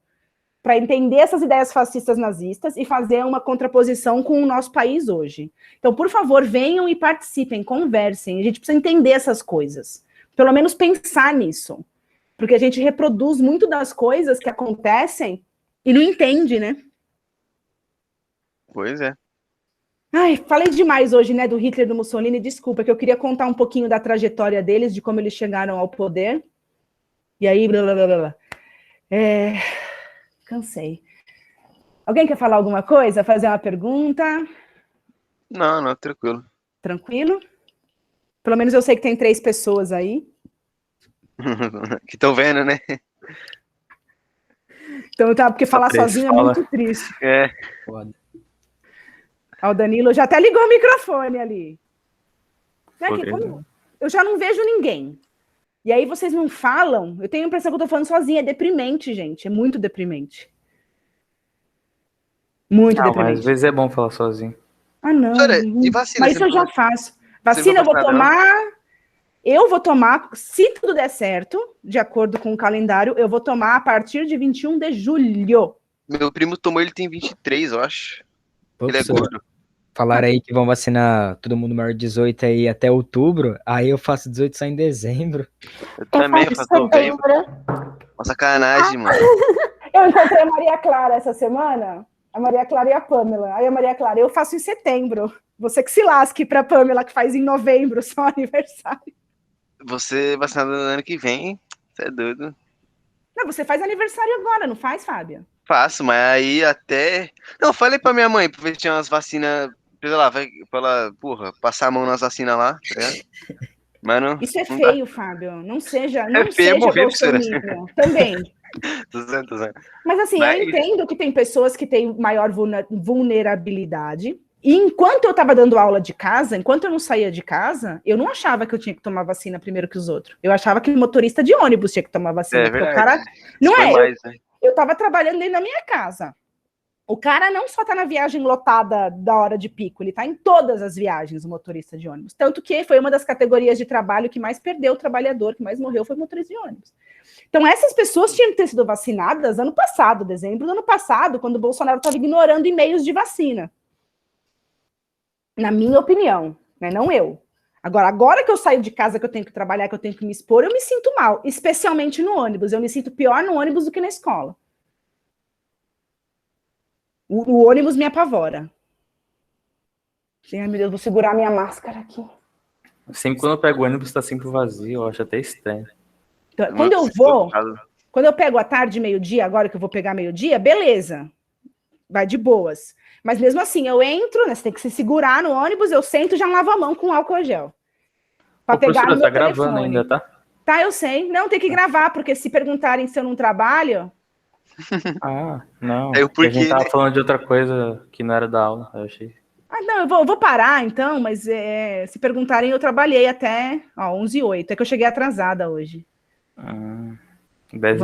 para entender essas ideias fascistas nazistas e fazer uma contraposição com o nosso país hoje. Então, por favor, venham e participem, conversem. A gente precisa entender essas coisas. Pelo menos pensar nisso. Porque a gente reproduz muito das coisas que acontecem e não entende, né? Pois é. Falei demais hoje, né, do Hitler e do Mussolini, desculpa, que eu queria contar um pouquinho da trajetória deles, de como eles chegaram ao poder, e aí, blá, blá, blá, blá. Cansei. Alguém quer falar alguma coisa? Fazer uma pergunta? Não, tranquilo. Tranquilo? Pelo menos eu sei que tem 3 pessoas aí. Que estão vendo, né? Então tá, porque falar sozinho é muito triste. Foda. O Danilo já até ligou o microfone ali. Eu já não vejo ninguém. E aí vocês não falam, eu tenho a impressão que eu tô falando sozinha, é deprimente, gente, é muito deprimente. Muito deprimente. Mas às vezes é bom falar sozinho. Não. E vacina, mas isso eu já faço. Vacina eu vou tomar, se tudo der certo, de acordo com o calendário, eu vou tomar a partir de 21 de julho. Meu primo tomou, ele tem 23, eu acho. Ele é gordo. Falaram aí que vão vacinar todo mundo maior de 18 aí até outubro, aí eu faço 18 só em dezembro. Eu também faço novembro. Uma sacanagem, mano. Eu encontrei a Maria Clara essa semana, a Maria Clara e a Pamela. Aí a Maria Clara, eu faço em setembro. Você que se lasque pra Pamela, que faz em novembro, só aniversário. Você vacinado no ano que vem, você é doido. Não, você faz aniversário agora, não faz, Fábio? Faço, mas aí até... Não, falei pra minha mãe, pra ver se tinha umas vacinas... Pra ela, passar a mão nas vacinas lá, tá? Mas não, isso é não feio, dá. Fábio. Não seja feio morrer, bolsominion. Também. Tô dizendo. Mas assim, eu entendo que tem pessoas que têm maior vulnerabilidade. E enquanto eu estava dando aula de casa, enquanto eu não saía de casa, eu não achava que eu tinha que tomar vacina primeiro que os outros. Eu achava que o motorista de ônibus tinha que tomar vacina. Porque o cara... Não é, eu estava trabalhando dentro da minha casa. O cara não só está na viagem lotada da hora de pico, ele está em todas as viagens, o motorista de ônibus. Tanto que foi uma das categorias de trabalho que mais perdeu o trabalhador, que mais morreu, foi o motorista de ônibus. Então, essas pessoas tinham que ter sido vacinadas ano passado, dezembro do ano passado, quando o Bolsonaro estava ignorando e-mails de vacina. Na minha opinião, né? Não eu. Agora que eu saio de casa, que eu tenho que trabalhar, que eu tenho que me expor, eu me sinto mal, especialmente no ônibus. Eu me sinto pior no ônibus do que na escola. O ônibus me apavora. Ai, meu Deus, vou segurar minha máscara aqui. Sempre quando eu pego o ônibus, tá sempre vazio, eu acho até estranho. Então, quando eu pego à tarde, meio-dia, agora que eu vou pegar meio-dia, beleza. Vai de boas. Mas mesmo assim, eu entro, né, você tem que se segurar no ônibus, eu sento e já lavo a mão com álcool gel. Pra pegar no meu tá gravando telefone. ainda, tá? Tá, eu sei. Não, tem que gravar, porque se perguntarem se eu não trabalho... Ah, não. É o porquê, a gente tava né? falando de outra coisa que não era da aula, eu achei. Ah, não, eu vou parar, então, mas se perguntarem, eu trabalhei até 11h08. É que eu cheguei atrasada hoje. 10 minutos.